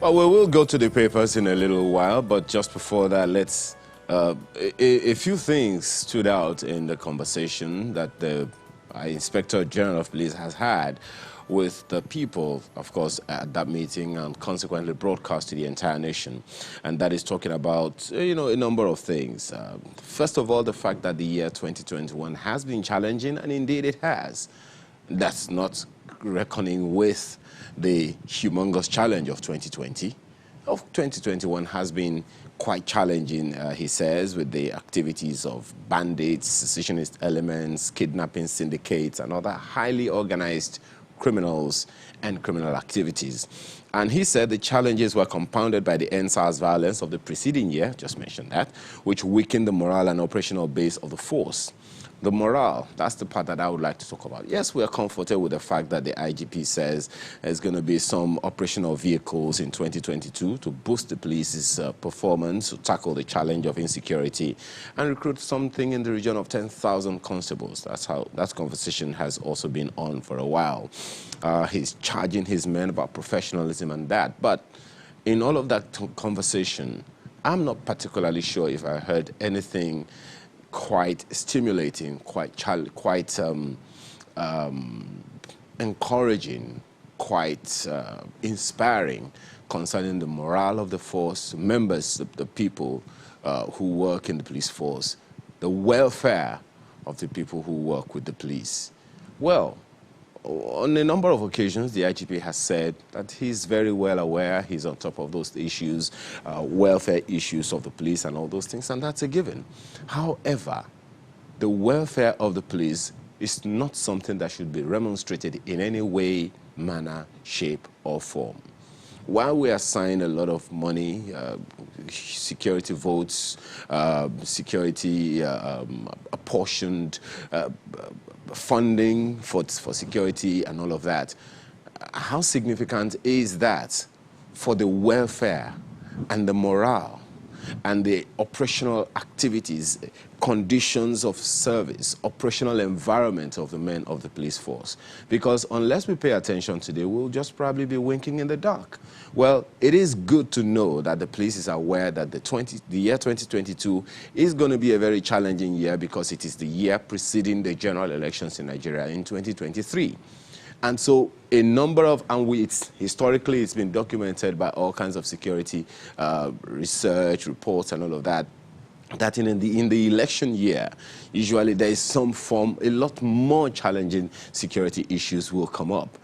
Well, we will go to the papers in a little while, but just before that, let's... a few things stood out in the conversation that the Inspector General of Police has had with the people, of course, at that meeting, and consequently broadcast to the entire nation. And that is talking about, a number of things. First of all, the fact that the year 2021 has been challenging, and indeed it has. That's not reckoning with the humongous challenge of 2020. 2021 has been quite challenging, he says, with the activities of bandits, secessionist elements, kidnapping syndicates, and other highly organized criminals and criminal activities. And he said the challenges were compounded by the NSAS violence of the preceding year, just mentioned that, which weakened the morale and operational base of the force. The morale, that's the part that I would like to talk about. Yes, we are comforted with the fact that the IGP says there's going to be some operational vehicles in 2022 to boost the police's performance, to tackle the challenge of insecurity, and recruit something in the region of 10,000 constables. That's how that conversation has also been on for a while. He's charging his men about professionalism and that. But in all of that conversation, I'm not particularly sure if I heard anything quite stimulating, quite encouraging, quite inspiring concerning the morale of the force, members, the people who work in the police force, the welfare of the people who work with the police. Well, on a number of occasions, the IGP has said that he's very well aware, he's on top of those issues, welfare issues of the police and all those things, and that's a given. However, the welfare of the police is not something that should be remonstrated in any way, manner, shape, or form. While we assign a lot of money, security votes, security apportioned funding for security and all of that, how significant is that for the welfare and the morale and the operational activities, conditions of service, operational environment of the men of the police force? Because unless we pay attention today, we'll just probably be winking in the dark. Well, it is good to know that the police is aware that the year 2022 is going to be a very challenging year because it is the year preceding the general elections in Nigeria in 2023. And so a number of, historically it's been documented by all kinds of security research, reports and all of that, that in the election year, usually there is some form, a lot more challenging security issues will come up.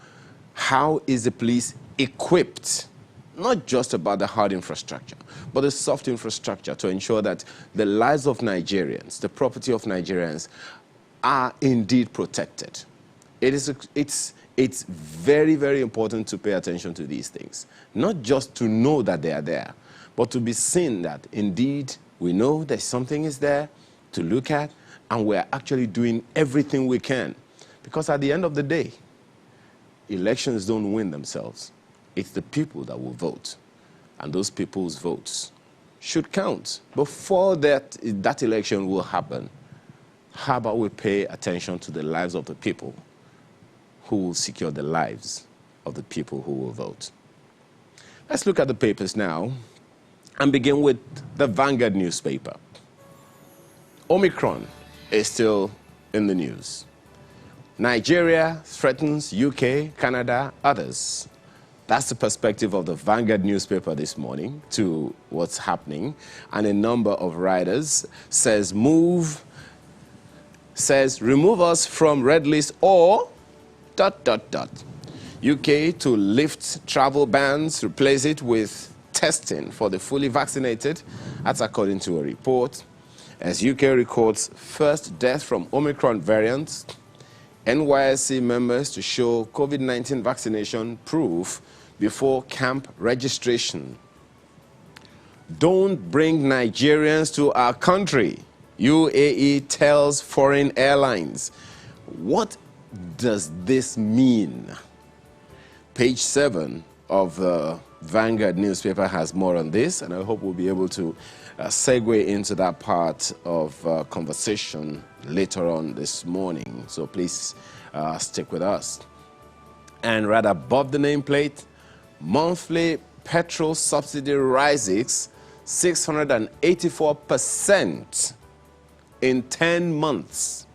How is the police equipped? Not just about the hard infrastructure, but the soft infrastructure to ensure that the lives of Nigerians, the property of Nigerians are indeed protected. It's very, very important to pay attention to these things. Not just to know that they are there, but to be seen that indeed we know that something is there to look at, and we're actually doing everything we can. Because at the end of the day, elections don't win themselves. It's the people that will vote. And those people's votes should count. Before that election will happen, how about we pay attention to the lives of the people who will secure the lives of the people who will vote? Let's look at the papers now and begin with the Vanguard newspaper. Omicron is still in the news. Nigeria threatens UK, Canada, others. That's the perspective of the Vanguard newspaper this morning to what's happening. And a number of writers says remove us from red list or ... UK to lift travel bans, replace it with testing for the fully vaccinated. That's according to a report. As UK records first death from Omicron variant, NYSC members to show COVID-19 vaccination proof before camp registration. Don't bring Nigerians to our country, UAE tells foreign airlines. What does this mean? Page 7 of the Vanguard newspaper has more on this, and I hope we'll be able to segue into that part of conversation later on this morning. So please stick with us. And right above the nameplate, monthly petrol subsidy rises 684% in 10 months.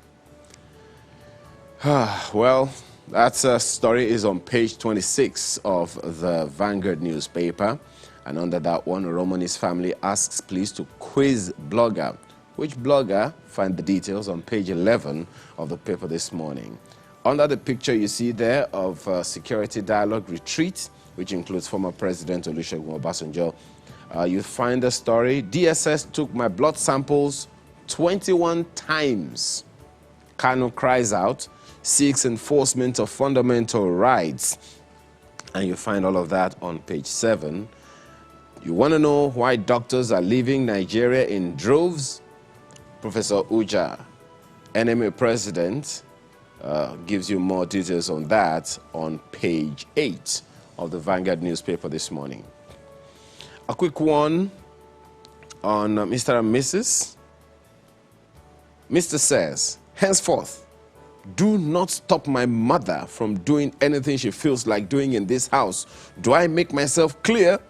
Well, that story is on page 26 of the Vanguard newspaper. And under that one, Romani's family asks police to quiz blogger. Which blogger? Find the details on page 11 of the paper this morning. Under the picture you see there of Security Dialogue Retreat, which includes former President Olusegun Obasanjo, you find the story, DSS took my blood samples 21 times. Kanu cries out, seeks enforcement of fundamental rights. And you find all of that on page 7. You want to know why doctors are leaving Nigeria in droves? Professor Uja, NMA president, gives you more details on that on page 8 of the Vanguard newspaper this morning. A quick one on Mr. and Mrs. Mr. says, henceforth, do not stop my mother from doing anything she feels like doing in this house. Do I make myself clear?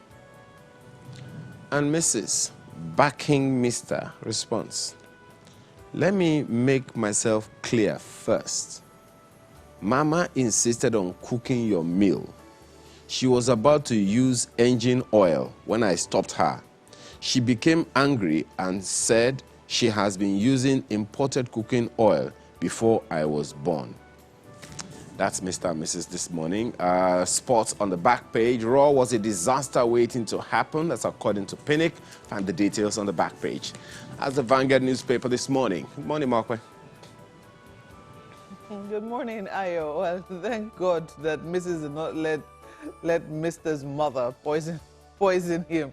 And Mrs. backing Mr. response. Let me make myself clear first. Mama insisted on cooking your meal. She was about to use engine oil when I stopped her. She became angry and said she has been using imported cooking oil before I was born. That's Mr. and Mrs. this morning. Sports on the back page. Raw was a disaster waiting to happen. That's according to Pinnick. Find the details on the back page. That's the Vanguard newspaper this morning. Good morning, Markwe. Good morning, Ayo. Well, thank God that Mrs. did not let Mr.'s mother poison him.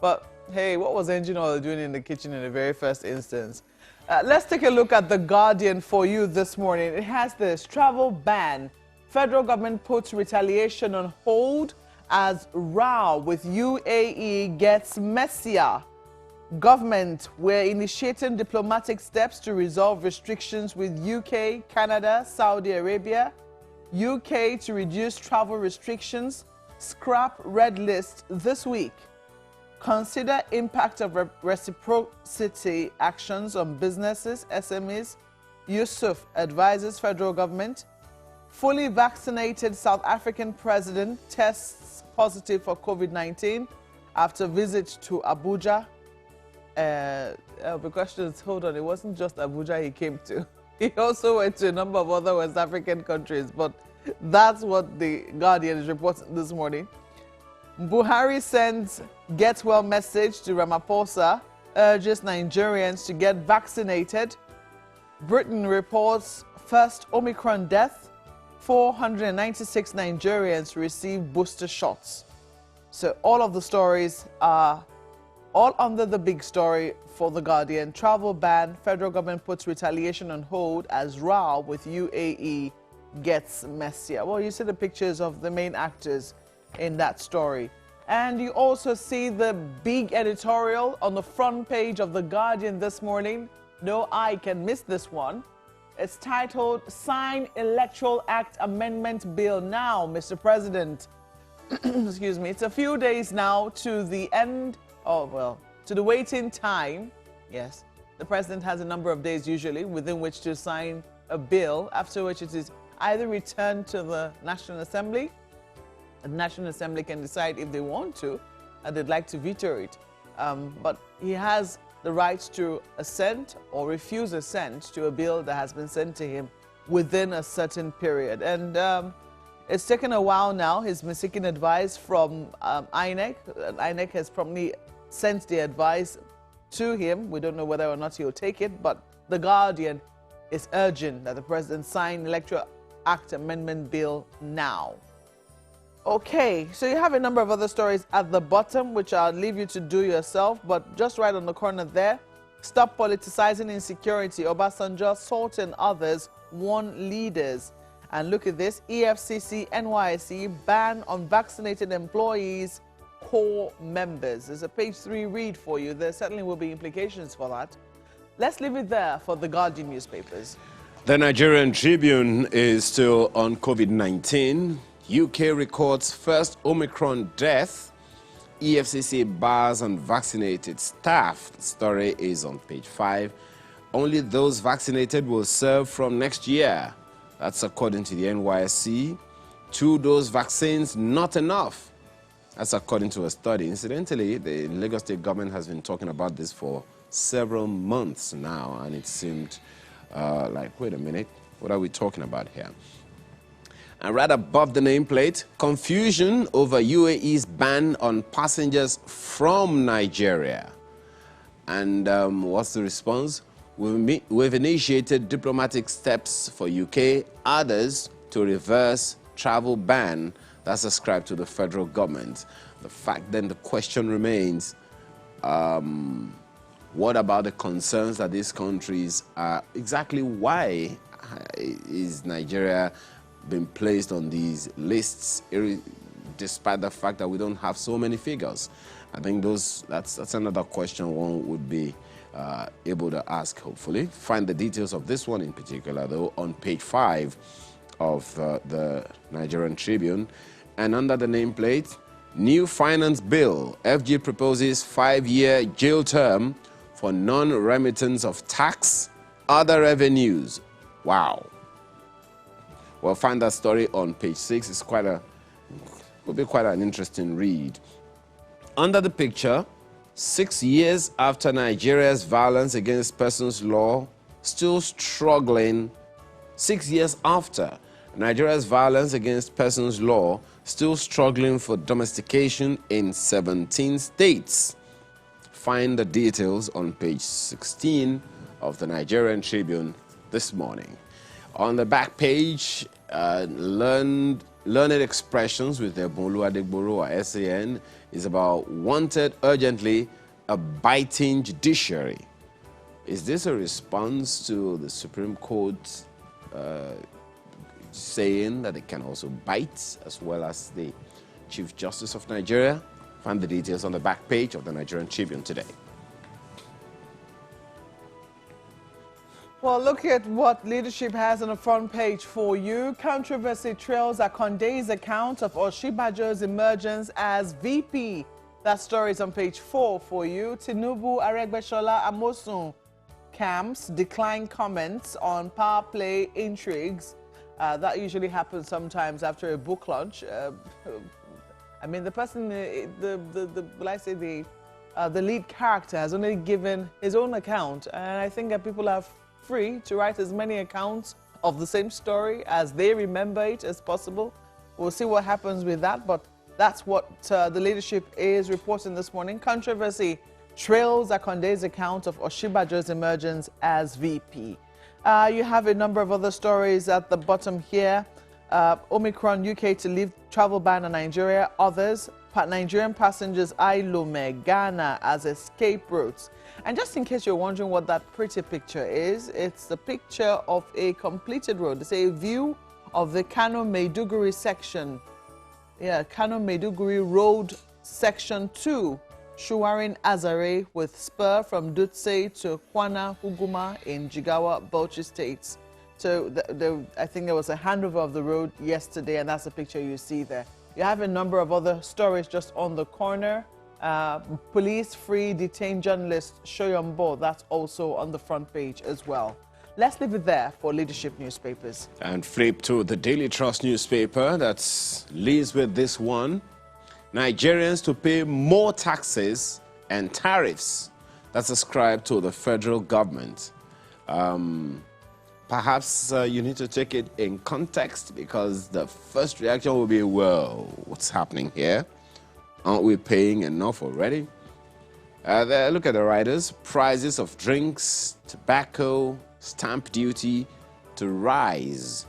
But hey, what was engine oil doing in the kitchen in the very first instance? Let's take a look at The Guardian for you this morning. It has this: travel ban. Federal government puts retaliation on hold as row with UAE gets messier. Government, we're initiating diplomatic steps to resolve restrictions with UK, Canada, Saudi Arabia. UK to reduce travel restrictions, scrap red list this week. Consider impact of reciprocity actions on businesses, SMEs. Yusuf advises federal government. Fully vaccinated South African president tests positive for COVID-19 after visit to Abuja. The question is, hold on, it wasn't just Abuja he came to. He also went to a number of other West African countries, but that's what The Guardian is reporting this morning. Buhari sends get well message to Ramaphosa, urges Nigerians to get vaccinated. Britain reports first Omicron death. 496 Nigerians received booster shots. So all of the stories are all under the big story for The Guardian. Travel ban, federal government puts retaliation on hold as row with UAE gets messier. Well, you see the pictures of the main actors in that story. And you also see the big editorial on the front page of The Guardian this morning. No eye can miss this one. It's titled, Sign Electoral Act Amendment Bill Now, Mr. President. Excuse me. It's a few days now to the end, to the waiting time. Yes, the president has a number of days usually within which to sign a bill, after which it is either returned to the National Assembly. The National Assembly can decide if they want to, and they'd like to veto it. But he has the right to assent or refuse assent to a bill that has been sent to him within a certain period. And it's taken a while now. He's been seeking advice from INEC. INEC has promptly sent the advice to him. We don't know whether or not he'll take it, but The Guardian is urging that the president sign Electoral Act Amendment Bill now. Okay, so you have a number of other stories at the bottom, which I'll leave you to do yourself, but just right on the corner there, stop politicizing insecurity. Obasanjo, Salt and others warn leaders. And look at this, EFCC, NYSC, ban on vaccinated employees, core members. There's a page 3 read for you. There certainly will be implications for that. Let's leave it there for The Guardian newspapers. The Nigerian Tribune is still on COVID-19. UK records first Omicron death. EFCC bars unvaccinated staff. The story is on page 5. Only those vaccinated will serve from next year. That's according to the NYSC. 2-dose vaccines, not enough. That's according to a study. Incidentally, the Lagos State government has been talking about this for several months now, and it seemed like, wait a minute, what are we talking about here? And right above the nameplate, confusion over UAE's ban on passengers from Nigeria. And what's the response? We've initiated diplomatic steps for UK, others to reverse travel ban that's ascribed to the federal government. The fact then, the question remains, what about the concerns that these countries are, exactly why is Nigeria been placed on these lists, despite the fact that we don't have so many figures? I think that's another question one would be able to ask, hopefully. Find the details of this one in particular, though, on page 5 of the Nigerian Tribune. And under the nameplate, new finance bill. FG proposes 5-year jail term for non-remittance of tax, other revenues. Wow. We'll find that story on page 6. It's will be quite an interesting read. Under the picture, 6 years after Nigeria's violence against persons law, still struggling. 6 years after Nigeria's violence against persons law, still struggling for domestication in 17 states. Find the details on page 16 of the Nigerian Tribune this morning. On the back page, learned expressions with the Bolu Adegboro or SAN is about wanted urgently a biting judiciary. Is this a response to the Supreme Court saying that it can also bite, as well as the Chief Justice of Nigeria? Find the details on the back page of the Nigerian Tribune today. Well, look at what leadership has on the front page for you. Controversy trails Akonde's account of Oshibajo's emergence as VP. That story is on page 4 for you. Tinubu, Aregbesola, Amosun camps decline comments on power play intrigues. That usually happens sometimes after a book launch. I mean, the person, the lead character has only given his own account, and I think that people are free to write as many accounts of the same story as they remember it as possible. We'll see what happens with that, but that's what the leadership is reporting this morning. Controversy trails Akonde's account of Oshibajo's emergence as VP. You have a number of other stories at the bottom here. Omicron UK to lift travel ban on Nigeria. Others, Nigerian passengers eye Lome, Ghana as escape routes. And just in case you're wondering what that pretty picture is, it's the picture of a completed road. It's a view of the Kano-Maiduguri section. Yeah, Kano-Maiduguri Road Section 2, Shuwarin Azare with spur from Dutse to Kwana Huguma in Jigawa, Bauchi states. So I think there was a handover of the road yesterday, and that's the picture you see there. You have a number of other stories just on the corner. Police free detained journalist Shoyombo, that's also on the front page as well. Let's leave it there for leadership newspapers. And flip to the Daily Trust newspaper that leads with this one. Nigerians to pay more taxes and tariffs. That's ascribed to the federal government. Perhaps you need to take it in context, because the first reaction will be, well, what's happening here? Aren't we paying enough already? Look at the riders. Prices of drinks, tobacco, stamp duty to rise.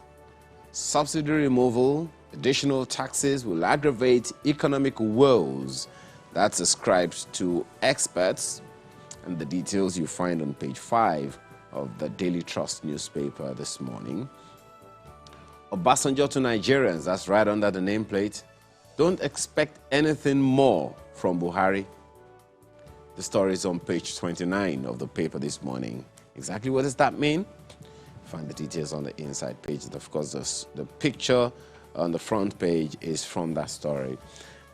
Subsidy removal, additional taxes will aggravate economic woes. That's ascribed to experts, and the details you find on page 5 of the Daily Trust newspaper this morning. Obasanjo to Nigerians, that's right under the nameplate. Don't expect anything more from Buhari. The story is on page 29 of the paper this morning. Exactly what does that mean? Find the details on the inside page. And of course, the picture on the front page is from that story.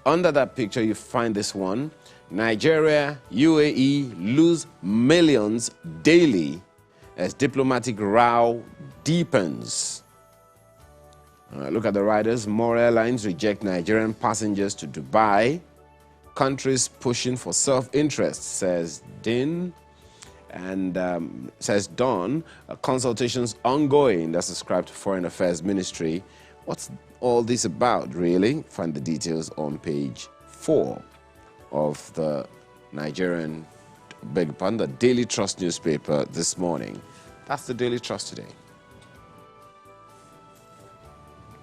Under that picture, you find this one. Nigeria, UAE lose millions daily as diplomatic row deepens. Look at the riders. More airlines reject Nigerian passengers to Dubai. Countries pushing for self-interest, says Din. And says Don, consultations ongoing. That's ascribed to Foreign Affairs Ministry. What's all this about, really? Find the details on page 4 of the Nigerian, the Daily Trust newspaper this morning. That's the Daily Trust today.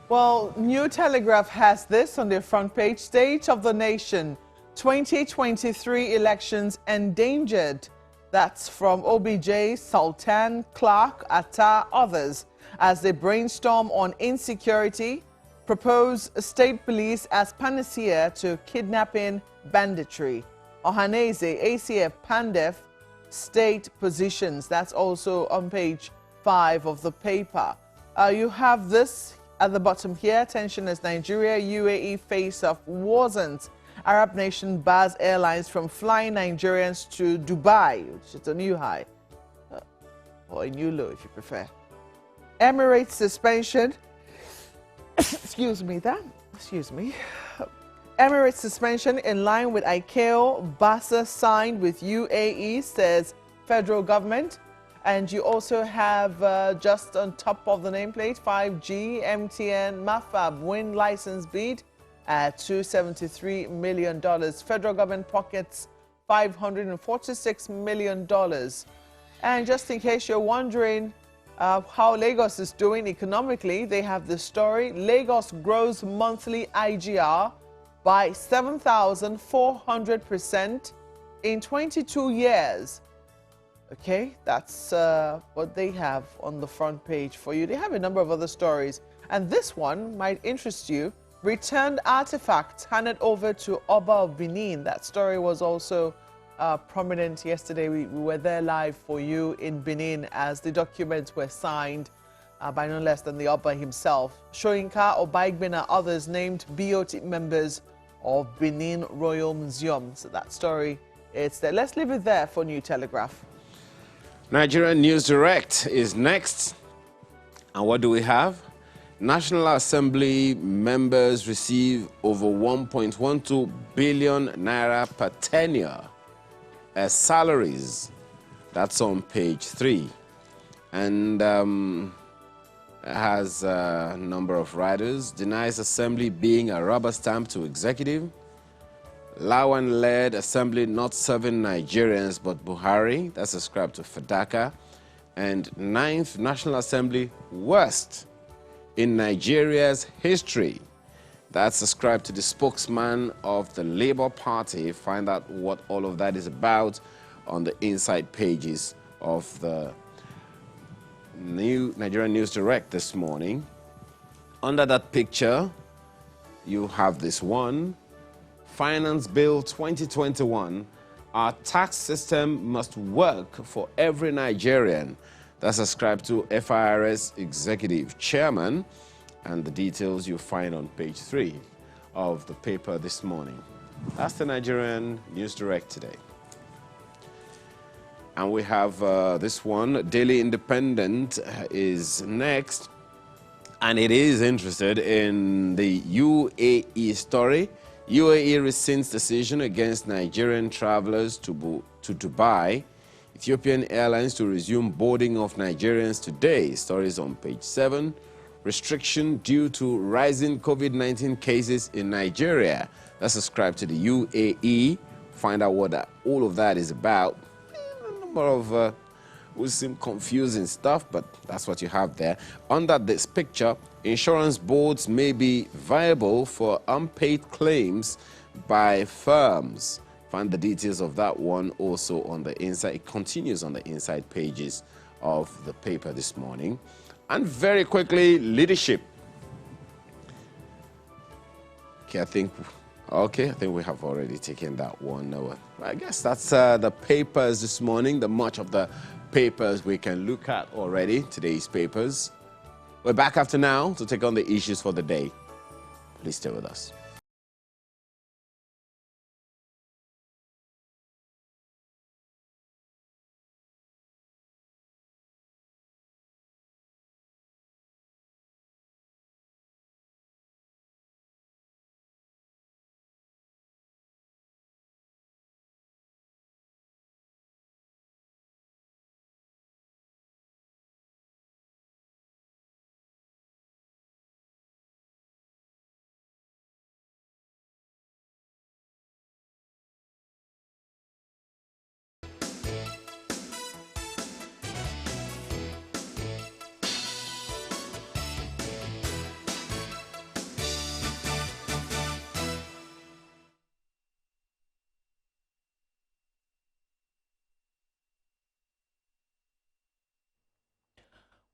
Well, New Telegraph has this on their front page. State of the Nation, 2023 elections endangered. That's from OBJ, Sultan, Clark, Atta, others, as they brainstorm on insecurity, propose state police as panacea to kidnapping banditry. Ohaneze, ACF, Pandef, state positions. That's also on page 5 of the paper. You have this at the bottom here. Tension as Nigeria, UAE face off worsens. Arab nation bars airlines from flying Nigerians to Dubai, which is a new high, or a new low if you prefer. Emirates suspension. Excuse me. Emirates suspension in line with ICAO. BASA signed with UAE, says federal government. And you also have just on top of the nameplate, 5G, MTN, Mafab win license bid at $273 million. Federal government pockets $546 million. And just in case you're wondering how Lagos is doing economically, they have this story. Lagos grows monthly IGR by 7,400% in 22 years. Okay, that's what they have on the front page for you. They have a number of other stories, and this one might interest you. Returned artifacts handed over to Oba of Benin. That story was also prominent yesterday. We were there live for you in Benin as the documents were signed by no less than the Oba himself. Shoyinka, Obaigbin, and others named BOT members of Benin Royal Museum. So that story, it's there. Let's leave it there for New Telegraph. Nigerian News Direct is next. And what do we have? National Assembly members receive over 1.12 billion naira per tenure as salaries. That's on page 3. And has a number of riders. Denies Assembly being a rubber stamp to executive. Lawan-led Assembly not serving Nigerians but Buhari. That's ascribed to Fadaka. And 9th National Assembly worst in Nigeria's history. That's ascribed to the spokesman of the Labour Party. Find out what all of that is about on the inside pages of the new Nigerian News Direct this morning. Under that picture, you have this one. Finance Bill 2021. Our tax system must work for every Nigerian. That's ascribed to FIRS Executive Chairman, and the details you find on page 3 of the paper this morning. That's the Nigerian News Direct today. And we have this one. Daily Independent is next, and it is interested in the UAE story. UAE rescinds decision against Nigerian travelers to Dubai. Ethiopian Airlines to resume boarding of Nigerians today. Stories on page 7. Restriction due to rising COVID-19 cases in Nigeria. That's ascribed to the UAE. Find out what all of that is about. A number of will seem confusing stuff, but that's what you have there. Under this picture, insurance boards may be viable for unpaid claims by firms. Find the details of that one also on the inside. It continues on the inside pages of the paper this morning. And very quickly, leadership. Okay, I think we have already taken that one. I guess that's the papers this morning, the much of the papers we can look at already, today's papers. We're back after now to take on the issues for the day. Please stay with us.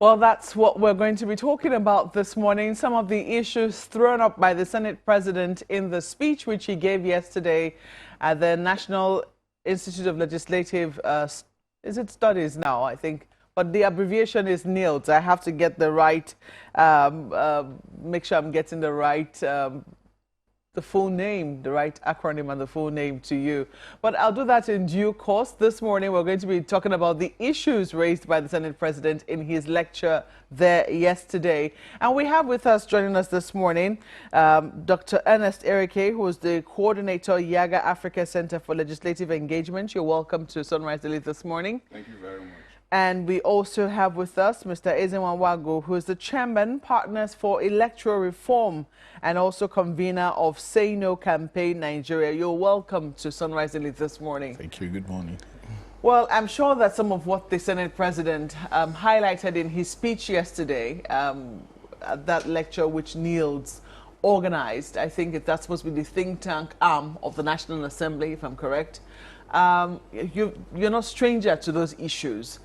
Well, that's what we're going to be talking about this morning. Some of the issues thrown up by the Senate President in the speech which he gave yesterday at the National Institute of Legislative, is it Studies now, I think? But the abbreviation is NILT. I have to get the right, make sure I'm getting the right the full name, the right acronym and the full name to you. But I'll do that in due course. This morning, we're going to be talking about the issues raised by the Senate President in his lecture there yesterday. And we have with us, joining us this morning, Dr. Ernest Erike, who is the coordinator, Yaga Africa Center for Legislative Engagement. You're welcome to Sunrise Daily this morning. Thank you very much. And we also have with us Mr. Ezenwawago, who is the chairman, Partners for Electoral Reform, and also convener of Say No Campaign Nigeria. You're welcome to Sunrise Daily this morning. Thank you. Good morning. Well, I'm sure that some of what the Senate President highlighted in his speech yesterday, at that lecture which NILS organized, I think that's supposed to be the think tank arm of the National Assembly, if I'm correct. You're not stranger to those issues.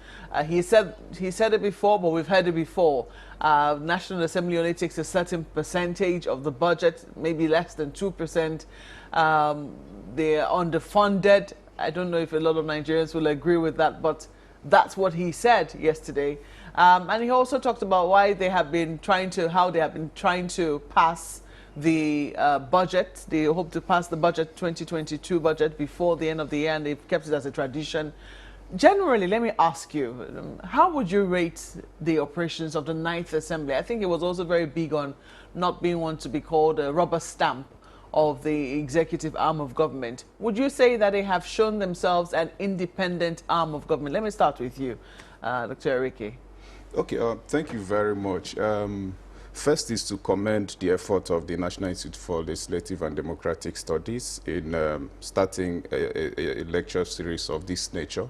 He said it before, but we've heard it before. National Assembly only takes a certain percentage of the budget, maybe less than 2%. They're underfunded. I don't know if a lot of Nigerians will agree with that, but that's what he said yesterday. And he also talked about why they have been trying to pass the budget. They hope to pass the budget, 2022 budget, before the end of the year, and they've kept it as a tradition. Generally, let me ask you, how would you rate the operations of the Ninth Assembly? I think it was also very big on not being one to be called a rubber stamp of the executive arm of government. Would you say that they have shown themselves an independent arm of government? Let me start with you, Dr. Erike. Okay, thank you very much. First is to commend the effort of the National Institute for Legislative and Democratic Studies in starting a lecture series of this nature,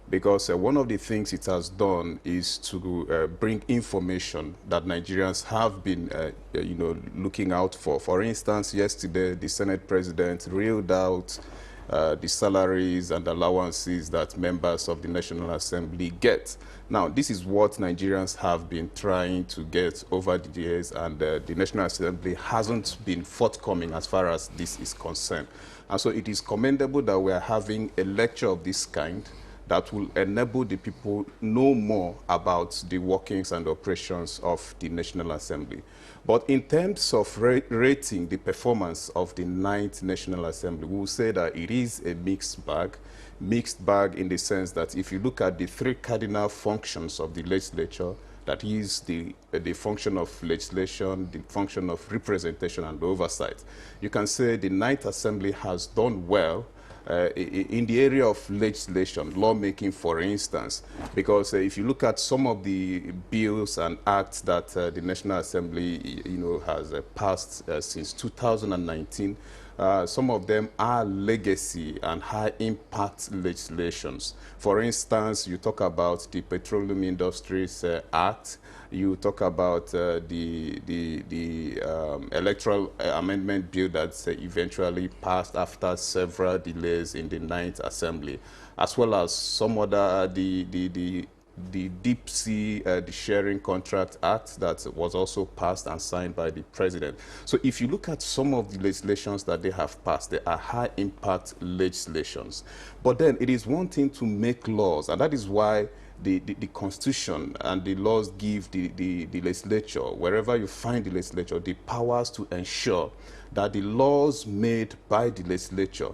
because one of the things it has done is to bring information that Nigerians have been looking out for. For instance, yesterday the Senate President reeled out the salaries and allowances that members of the National Assembly get. Now, this is what Nigerians have been trying to get over the years, and the National Assembly hasn't been forthcoming as far as this is concerned. And so it is commendable that we are having a lecture of this kind that will enable the people know more about the workings and operations of the National Assembly. But in terms of rating the performance of the 9th National Assembly, we will say that it is a mixed bag. Mixed bag in the sense that if you look at the three cardinal functions of the legislature, that is the function of legislation, the function of representation and oversight, you can say the 9th Assembly has done well in the area of legislation, lawmaking, for instance, because if you look at some of the bills and acts that the National Assembly, has passed since 2019, some of them are legacy and high-impact legislations. For instance, you talk about the Petroleum Industries Act. You talk about the electoral amendment bill that eventually passed after several delays in the 9th Assembly, as well as some other, the Deep Sea, the Sharing Contract Act that was also passed and signed by the President. So if you look at some of the legislations that they have passed, they are high-impact legislations. But then it is one thing to make laws, and that is why the Constitution and the laws give the legislature, wherever you find the legislature, the powers to ensure that the laws made by the legislature,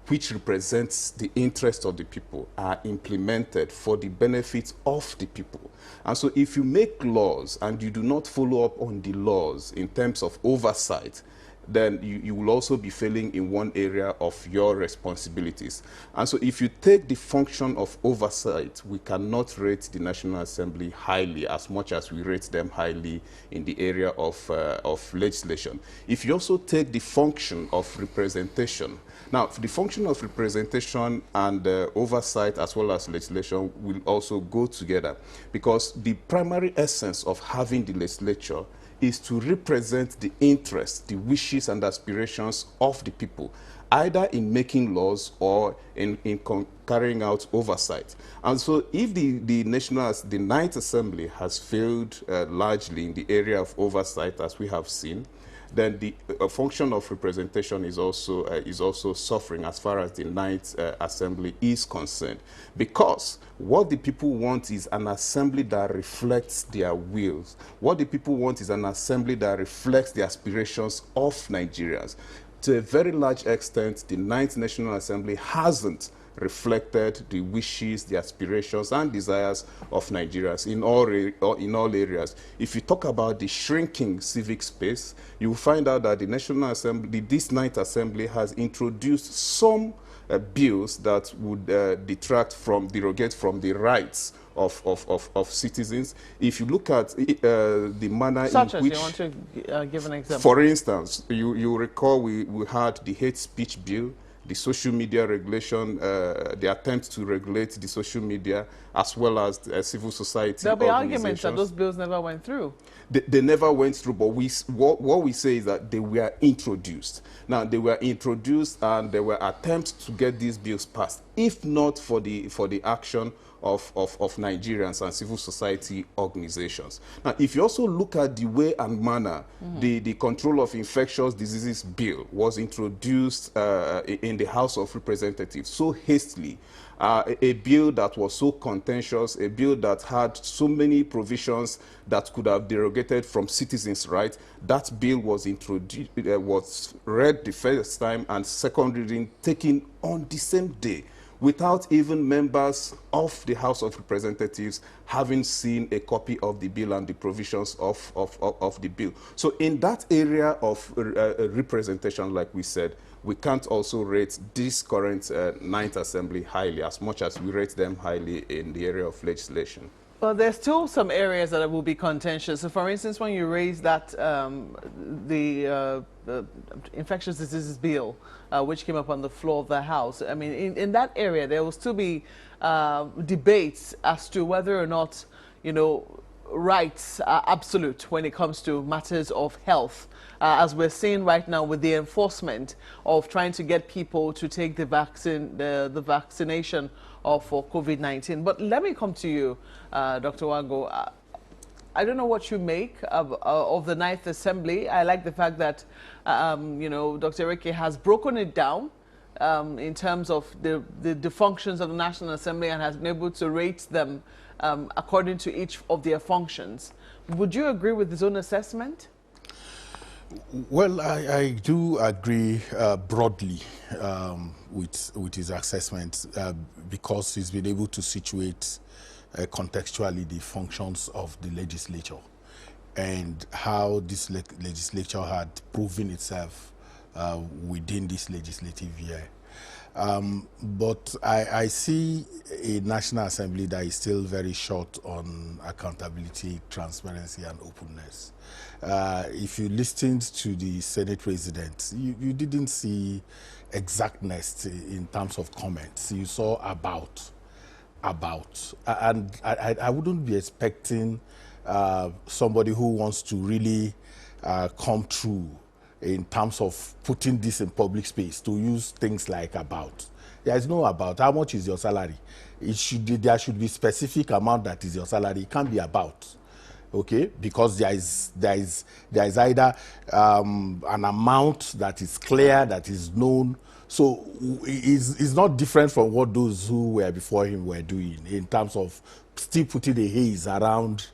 which represents the interest of the people, are implemented for the benefit of the people. And so if you make laws and you do not follow up on the laws in terms of oversight, then you will also be failing in one area of your responsibilities. And so if you take the function of oversight, we cannot rate the National Assembly highly as much as we rate them highly in the area of legislation. If you also take the function of representation, now the function of representation and oversight as well as legislation will also go together, because the primary essence of having the legislature is to represent the interests, the wishes and aspirations of the people, either in making laws or in carrying out oversight. And so if the Ninth Assembly has failed largely in the area of oversight, as we have seen, then the function of representation is also suffering as far as the Ninth Assembly is concerned. Because what the people want is an assembly that reflects their wills. What the people want is an assembly that reflects the aspirations of Nigerians. To a very large extent, the Ninth National Assembly hasn't reflected the wishes, the aspirations, and desires of Nigerians in all areas. If you talk about the shrinking civic space, you will find out that the National Assembly, this Ninth Assembly, has introduced some bills that would derogate from the rights of citizens. If you look at the manner Such in as, which... you want to give an example? For instance, you recall we had the hate speech bill, the social media regulation, the attempt to regulate the social media, as well as civil society There'll be organizations. arguments that those bills never went through. They never went through, but what we say is that they were introduced. Now, they were introduced and there were attempts to get these bills passed, if not for the action of Nigerians and civil society organizations. Now, if you also look at the way and manner the Control of Infectious Diseases Bill was introduced in the House of Representatives so hastily, a bill that was so contentious, a bill that had so many provisions that could have derogated from citizens' rights, that bill was introduced, was read the first time and second reading taken on the same day, without even members of the House of Representatives having seen a copy of the bill and the provisions of the bill. So in that area of representation, like we said, we can't also rate this current Ninth Assembly highly, as much as we rate them highly in the area of legislation. Well, there's still some areas that will be contentious. So, for instance, when you raise that, the infectious diseases bill, which came up on the floor of the House, I mean, in that area, there will still be debates as to whether or not, you know, rights are absolute when it comes to matters of health, as we're seeing right now with the enforcement of trying to get people to take the vaccine, the vaccination for COVID-19. But let me come to you, Dr. Wago. I don't know what you make of the Ninth Assembly. I like the fact that, you know, Dr. Reke has broken it down in terms of the functions of the National Assembly and has been able to rate them according to each of their functions. Would you agree with his own assessment? Well, I do agree broadly with his assessment because he's been able to situate contextually the functions of the legislature and how this legislature had proven itself within this legislative year. But I see a National Assembly that is still very short on accountability, transparency, and openness. If you listened to the Senate President, you didn't see exactness in terms of comments. You saw about. And I wouldn't be expecting somebody who wants to really come through in terms of putting this in public space to use things like about. There is no about. How much is your salary? There should be specific amount that is your salary. It can't be about. Okay, because there is either an amount that is clear, that is known. So it's not different from what those who were before him were doing in terms of still putting a haze around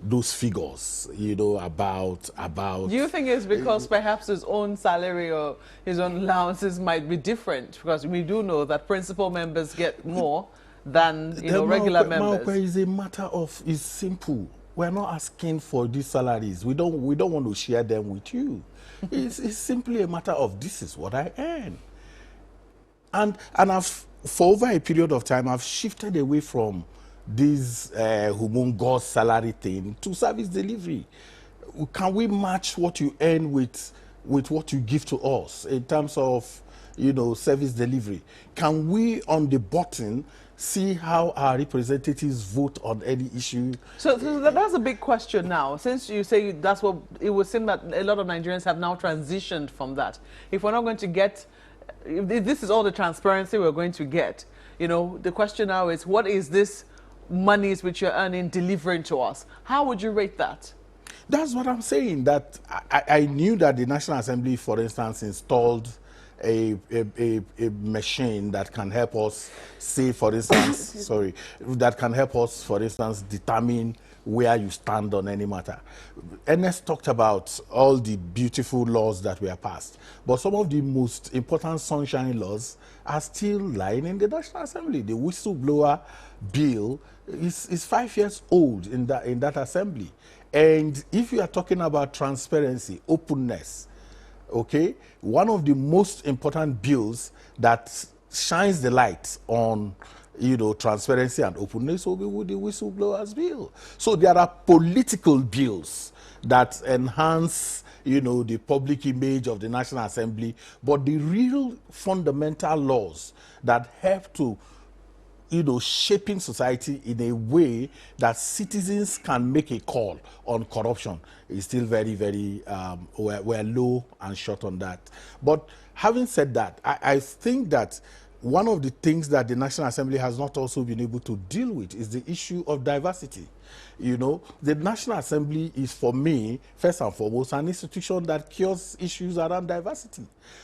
those figures, you know, about. Do you think it's because perhaps his own salary or his own allowances might be different? Because we do know that principal members get more than, you know, regular members. It's a matter of, it's simple. We're not asking for these salaries. We don't want to share them with you. It's simply a matter of, this is what I earn. And for over a period of time, I've shifted away from this humongous salary thing to service delivery. Can we match what you earn with what you give to us in terms of service delivery. Can we, on the button, see how our representatives vote on any issue? So that's a big question now. Since you say that's what, it would seem that a lot of Nigerians have now transitioned from that. If we're not going to get, if this is all the transparency we're going to get, the question now is, what is this monies which you're earning delivering to us? How would you rate that? That's what I'm saying, that I knew that the National Assembly, for instance, installed a machine that can help us say, for instance, that can help us, for instance, determine where you stand on any matter. NASS talked about all the beautiful laws that were passed, but some of the most important sunshine laws are still lying in the National Assembly. The whistleblower bill is 5 years old in that assembly. And if you are talking about transparency, openness, okay, one of the most important bills that shines the light on transparency and openness will be the whistleblowers bill. So there are political bills that enhance the public image of the National Assembly, but the real fundamental laws that help to shaping society in a way that citizens can make a call on corruption is still very, very, we're low and short on that. But having said that, I think that one of the things that the National Assembly has not also been able to deal with is the issue of diversity. The National Assembly is, for me, first and foremost, an institution that cures issues around diversity.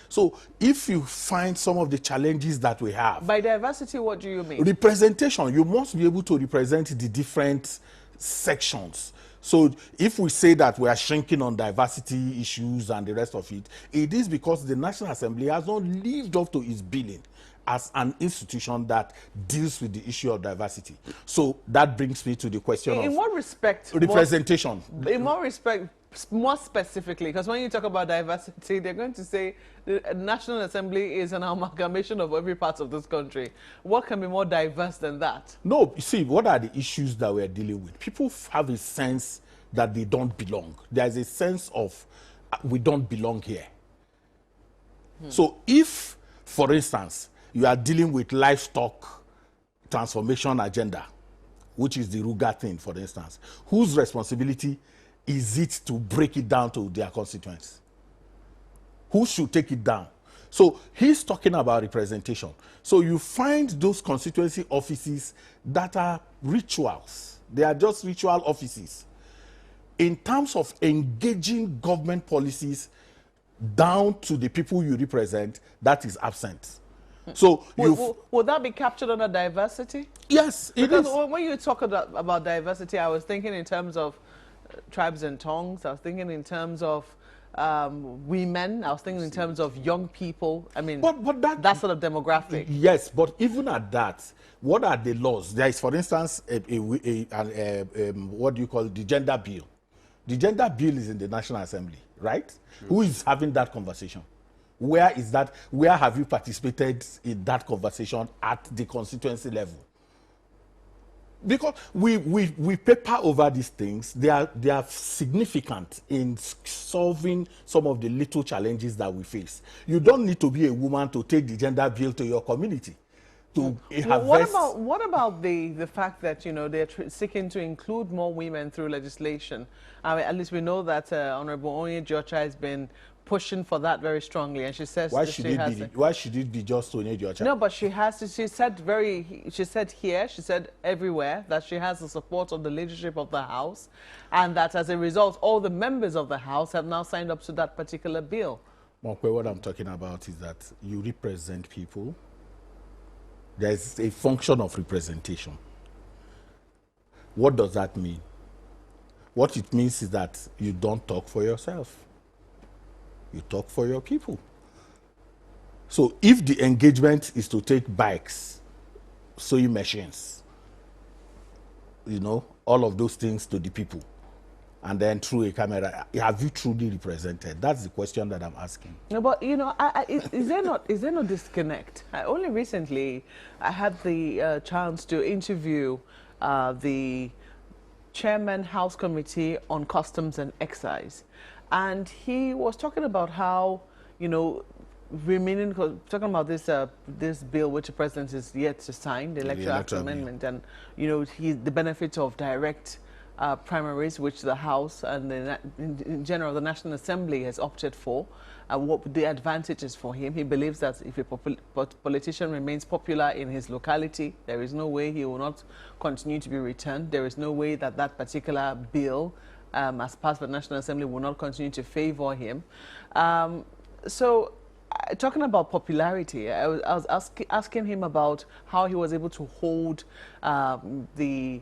So if you find some of the challenges that we have... By diversity, what do you mean? Representation. You must be able to represent the different sections. So if we say that we are shrinking on diversity issues and the rest of it, it is because the National Assembly has not lived up to its billing as an institution that deals with the issue of diversity. So that brings me to the question of... In what respect? Representation. In what respect, more specifically, because when you talk about diversity, they're going to say the National Assembly is an amalgamation of every part of this country. What can be more diverse than that? No, you see, what are the issues that we're dealing with? People have a sense that they don't belong. There's a sense of, we don't belong here. So if, for instance, you are dealing with livestock transformation agenda, which is the Ruga thing, for instance, whose responsibility is it to break it down to their constituents? Who should take it down? So he's talking about representation. So you find those constituency offices that are rituals. They are just ritual offices. In terms of engaging government policies down to the people you represent, that is absent. So would that be captured under diversity? Yes, it is. Because when you talk about diversity, I was thinking in terms of tribes and tongues. I was thinking in terms of women. I was thinking in terms of young people. I mean, but that sort of demographic. Yes, but even at that, what are the laws? There is, for instance, what do you call the gender bill? The gender bill is in the National Assembly, right? Who is having that conversation? Where is that? Where have you participated in that conversation at the constituency level? Because we paper over these things. They are significant in solving some of the little challenges that we face. You don't need to be a woman to take the gender bill to your community. What about the fact that they're seeking to include more women through legislation? I mean, at least we know that Honorable Onye Jocha has been pushing for that very strongly, and she says why should it be just Onye Jocha? No, but she said everywhere that she has the support of the leadership of the House, and that as a result, all the members of the House have now signed up to that particular bill. What I'm talking about is that you represent people. There's a function of representation. What does that mean? What it means is that you don't talk for yourself. You talk for your people. So if the engagement is to take bikes, sewing machines, all of those things to the people, and then through a camera, have you truly represented? That's the question that I'm asking. No, but is there no disconnect? Only recently I had the chance to interview the Chairman House Committee on Customs and Excise, and he was talking about how remaining, talking about this this bill which the president is yet to sign, the Electoral Act Amendment, and you know the benefit of direct primaries, which the House and in general the National Assembly has opted for. What the advantages for him? He believes that if a politician remains popular in his locality, there is no way he will not continue to be returned. There is no way that that particular bill, as passed by the National Assembly, will not continue to favor him. Talking about popularity, I was asking him about how he was able to hold the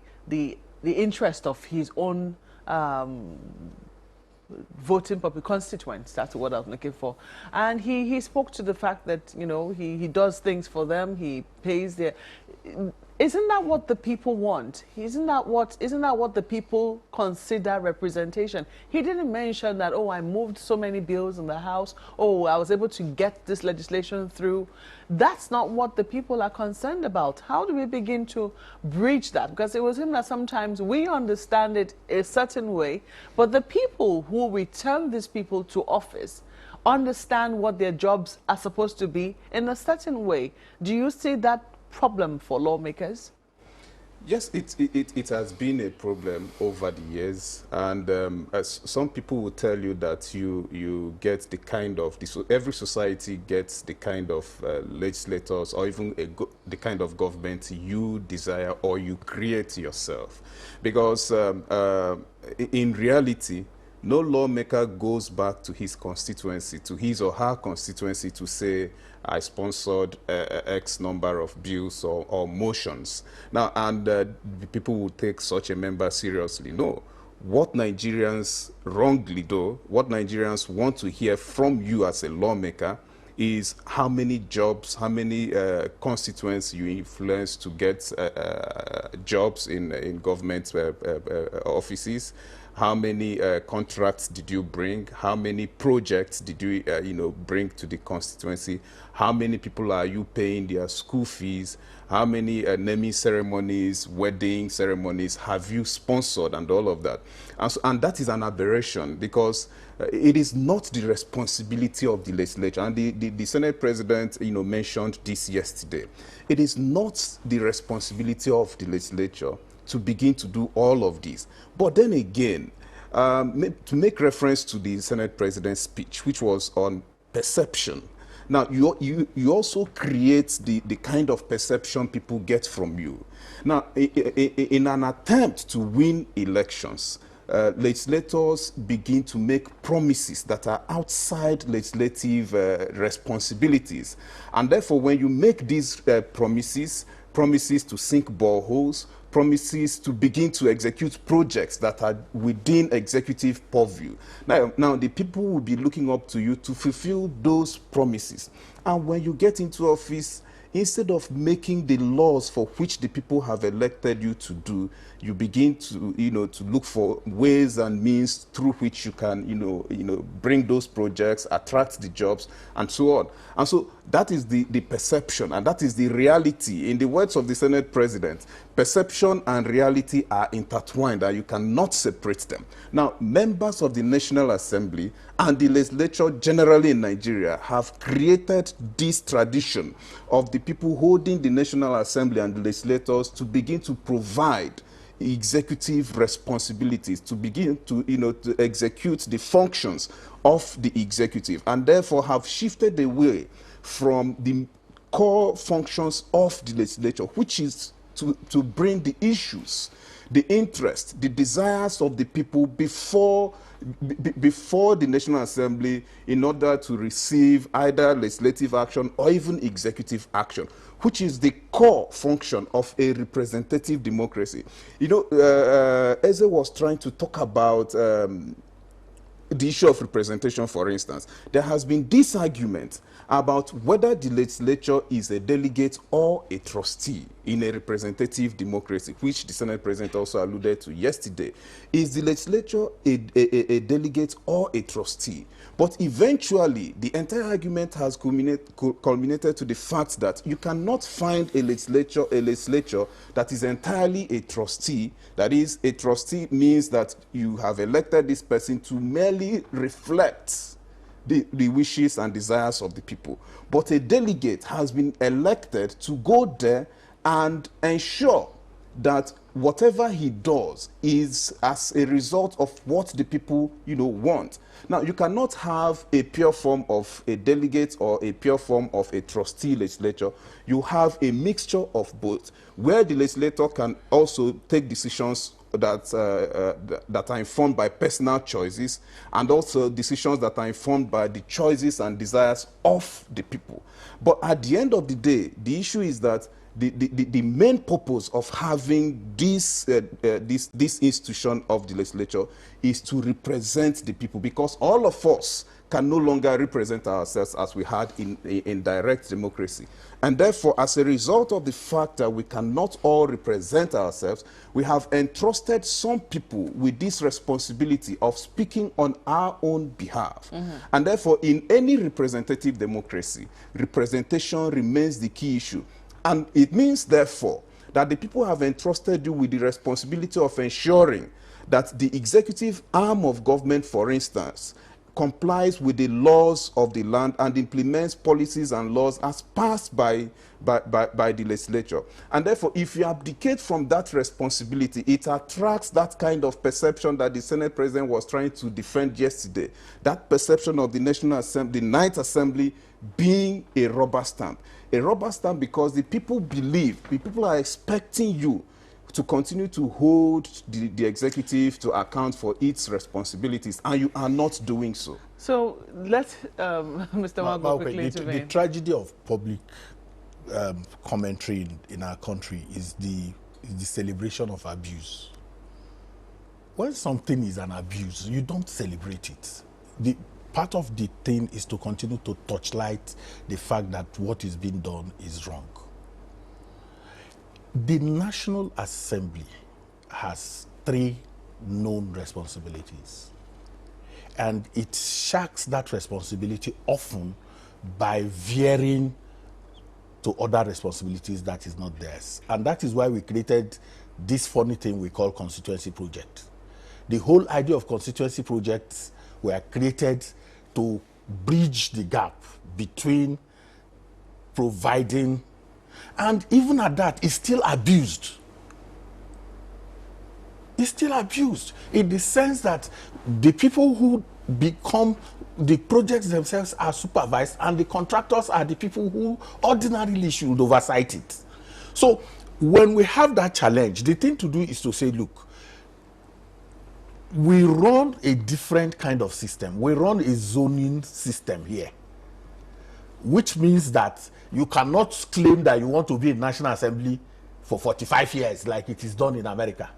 interest of his own voting constituents. That's what I was looking for. And he spoke to the fact that, you know, he does things for them, he pays their... Isn't that what the people want? Isn't that what the people consider representation? He didn't mention that, oh, I moved so many bills in the House, oh, I was able to get this legislation through. That's not what the people are concerned about. How do we begin to bridge that? Because it was him that sometimes we understand it a certain way, but the people who return these people to office understand what their jobs are supposed to be in a certain way. Do you see that problem for lawmakers? Yes, it has been a problem over the years, and as some people will tell you that you get the kind of every society gets the kind of legislators or even the kind of government you desire or you create yourself, because in reality, no lawmaker goes back to his constituency, to his or her constituency, to say, I sponsored X number of bills or motions. Now, and people will take such a member seriously. No. What Nigerians wrongly do, what Nigerians want to hear from you as a lawmaker is how many jobs, how many constituents you influence to get jobs in government offices. How many contracts did you bring? How many projects did you, bring to the constituency? How many people are you paying their school fees? How many naming ceremonies, wedding ceremonies have you sponsored, and all of that? And that is an aberration, because it is not the responsibility of the legislature. And the Senate President, mentioned this yesterday. It is not the responsibility of the legislature to begin to do all of this. But then again, to make reference to the Senate President's speech, which was on perception. Now, you also create the kind of perception people get from you. Now, in an attempt to win elections, legislators begin to make promises that are outside legislative responsibilities. And therefore, when you make these promises to sink boreholes, promises to begin to execute projects that are within executive purview. Now the people will be looking up to you to fulfill those promises. And when you get into office, instead of making the laws for which the people have elected you to do, you begin to, to look for ways and means through which you can, bring those projects, attract the jobs, and so on. And so that is the perception, and that is the reality. In the words of the Senate President, perception and reality are intertwined, and you cannot separate them. Now, members of the National Assembly and the legislature generally in Nigeria have created this tradition of the people holding the National Assembly and the legislators to begin to provide executive responsibilities, to begin to, to execute the functions of the executive, and therefore have shifted away from the core functions of the legislature, which is to bring the issues, the interest, the desires of the people before the National Assembly, in order to receive either legislative action or even executive action, which is the core function of a representative democracy. Eze was trying to talk about the issue of representation, for instance. There has been this argument about whether the legislature is a delegate or a trustee in a representative democracy, which the Senate President also alluded to yesterday. Is the legislature a delegate or a trustee? But eventually, the entire argument has culminated to the fact that you cannot find a legislature that is entirely a trustee. That is, a trustee means that you have elected this person to merely reflect the wishes and desires of the people. But a delegate has been elected to go there and ensure that whatever he does is as a result of what the people, want. Now, you cannot have a pure form of a delegate or a pure form of a trustee legislature. You have a mixture of both, where the legislator can also take decisions that are informed by personal choices, and also decisions that are informed by the choices and desires of the people. But at the end of the day, the issue is that the main purpose of having this institution of the legislature is to represent the people, because all of us can no longer represent ourselves as we had in direct democracy. And therefore, as a result of the fact that we cannot all represent ourselves, we have entrusted some people with this responsibility of speaking on our own behalf. And therefore, in any representative democracy, representation remains the key issue. And it means, therefore, that the people have entrusted you with the responsibility of ensuring that the executive arm of government, for instance, complies with the laws of the land and implements policies and laws as passed by the legislature. And therefore, if you abdicate from that responsibility, it attracts that kind of perception that the Senate President was trying to defend yesterday, that perception of the National Assembly, the Ninth Assembly, being a rubber stamp. A rubber stamp because the people believe, the people are expecting you to continue to hold the executive to account for its responsibilities, and you are not doing so. So let's, Mr. Mago, quickly intervene. The tragedy of public commentary in our country is the celebration of abuse. When something is an abuse, you don't celebrate it. Part of the thing is to continue to touchlight the fact that what is being done is wrong. The National Assembly has 3 known responsibilities, and it shirks that responsibility often by veering to other responsibilities that is not theirs. And that is why we created this funny thing we call constituency project. The whole idea of constituency projects were created to bridge the gap between providing, and even at that, it's still abused. It's still abused in the sense that the people who become the projects themselves are supervised, and the contractors are the people who ordinarily should oversight it. So when we have that challenge, the thing to do is to say, look, we run a different kind of system. We run a zoning system here, which means that you cannot claim that you want to be in National Assembly for 45 years like it is done in America.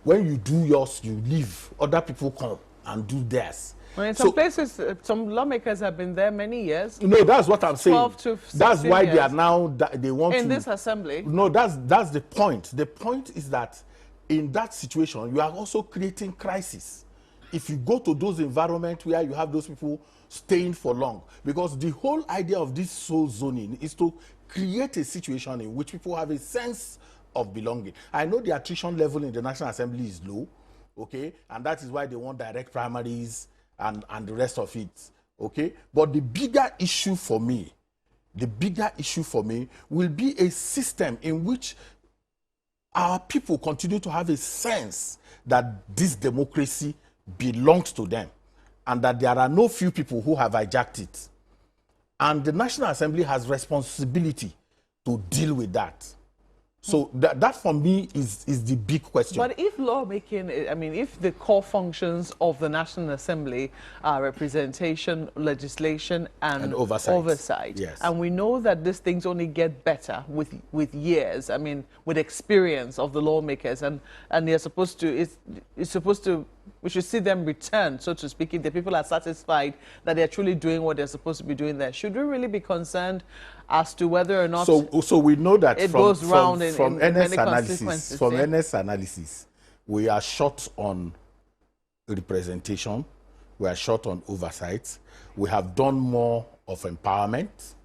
When you do yours, you leave. Other people come and do theirs. Well, in some places, some lawmakers have been there many years. No, that's what I'm saying. 12 to 16 that's why years. they are now, they want in to... this assembly. No, that's the point. The point is that in that situation, you are also creating crisis. If you go to those environments where you have those people staying for long, because the whole idea of this soul zoning is to create a situation in which people have a sense of belonging. I know the attrition level in the National Assembly is low, okay, and that is why they want direct primaries and the rest of it, okay. But the bigger issue for me will be a system in which our people continue to have a sense that this democracy belongs to them, and that there are no few people who have hijacked it. And the National Assembly has responsibility to deal with that. So that for me is the big question. But if lawmaking, I mean, if the core functions of the National Assembly are representation, legislation, and oversight, yes. And we know that these things only get better with years, I mean, with experience of the lawmakers, and they're supposed to, it's supposed to, we should see them return, so to speak, if the people are satisfied that they're truly doing what they're supposed to be doing there. Should we really be concerned as to whether or not so we know that it goes round from in NASS many analysis, from yeah? NASS analysis, we are short on representation, we are short on oversight, we have done more of empowerment,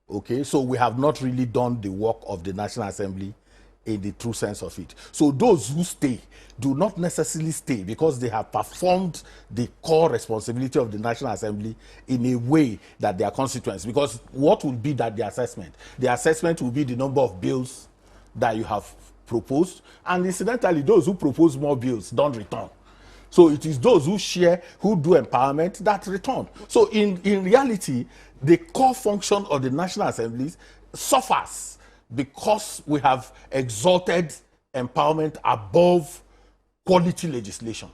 okay, so we have not really done the work of the National Assembly in the true sense of it. So those who stay do not necessarily stay because they have performed the core responsibility of the National Assembly in a way that they are constituents. Because what will be that the assessment? The assessment will be the number of bills that you have proposed, and incidentally, those who propose more bills don't return. So it is those who share, who do empowerment, that return. So in reality, the core function of the National Assemblies suffers because we have exalted empowerment above quality legislation.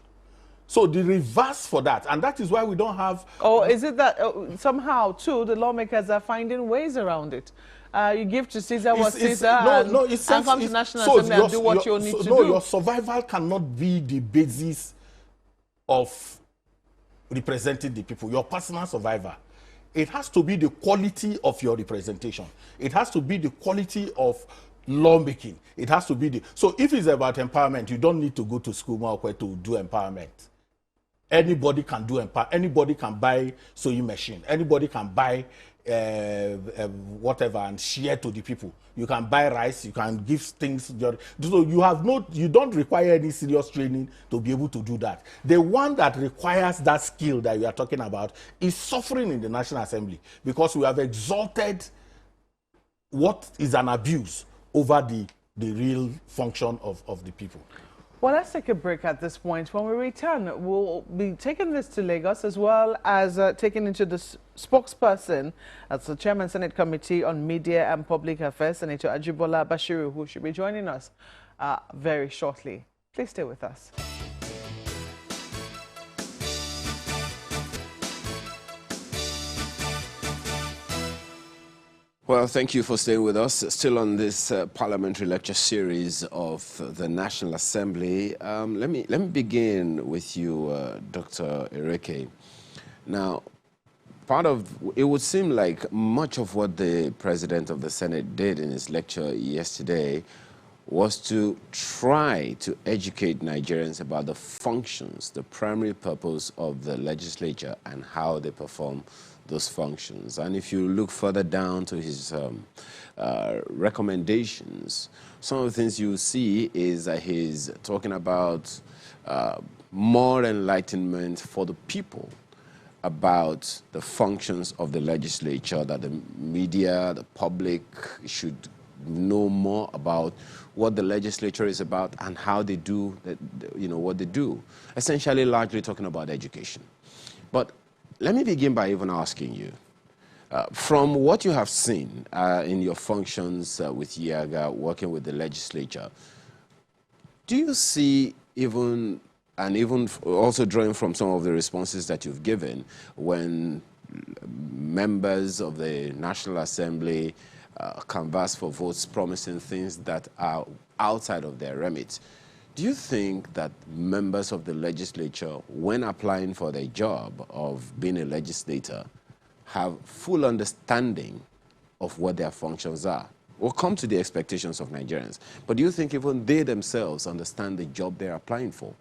So the reverse for that, and that is why we don't have... Or is it that somehow, too, the lawmakers are finding ways around it? You give to Caesar what Caesar and come to National Assembly and do what you need to do. No, your survival cannot be the basis of representing the people, your personal survival. It has to be the quality of your representation. It has to be the quality of lawmaking. It has to be the... So if it's about empowerment, you don't need to go to school to do empowerment. Anybody can do anybody can buy sewing machine. Anybody can buy whatever and share to the people. You can buy rice, you can give things. So you don't require any serious training to be able to do that. The one that requires that skill that we are talking about is suffering in the National Assembly because we have exalted what is an abuse over the real function of the people. Well, let's take a break at this point. When we return, we'll be taking this to Lagos as well as taking into the spokesperson, that's the Chairman Senate Committee on Media and Public Affairs, Senator Ajibola Bashiru, who should be joining us very shortly. Please stay with us. Well, thank you for staying with us. Still on this parliamentary lecture series of the National Assembly. Let me begin with you, Dr. Ireke. Now, it would seem like much of what the President of the Senate did in his lecture yesterday was to try to educate Nigerians about the functions, the primary purpose of the legislature and how they perform those functions. And if you look further down to his recommendations, some of the things you see is that he's talking about more enlightenment for the people about the functions of the legislature, that the media, the public should know more about what the legislature is about and how they do, what they do. Essentially, largely talking about education. But let me begin by even asking you, from what you have seen in your functions with IAGA, working with the legislature, do you see even also drawing from some of the responses that you've given when members of the National Assembly canvass for votes promising things that are outside of their remit, do you think that members of the legislature, when applying for their job of being a legislator, have full understanding of what their functions are? We'll come to the expectations of Nigerians. But do you think even they themselves understand the job they're applying for?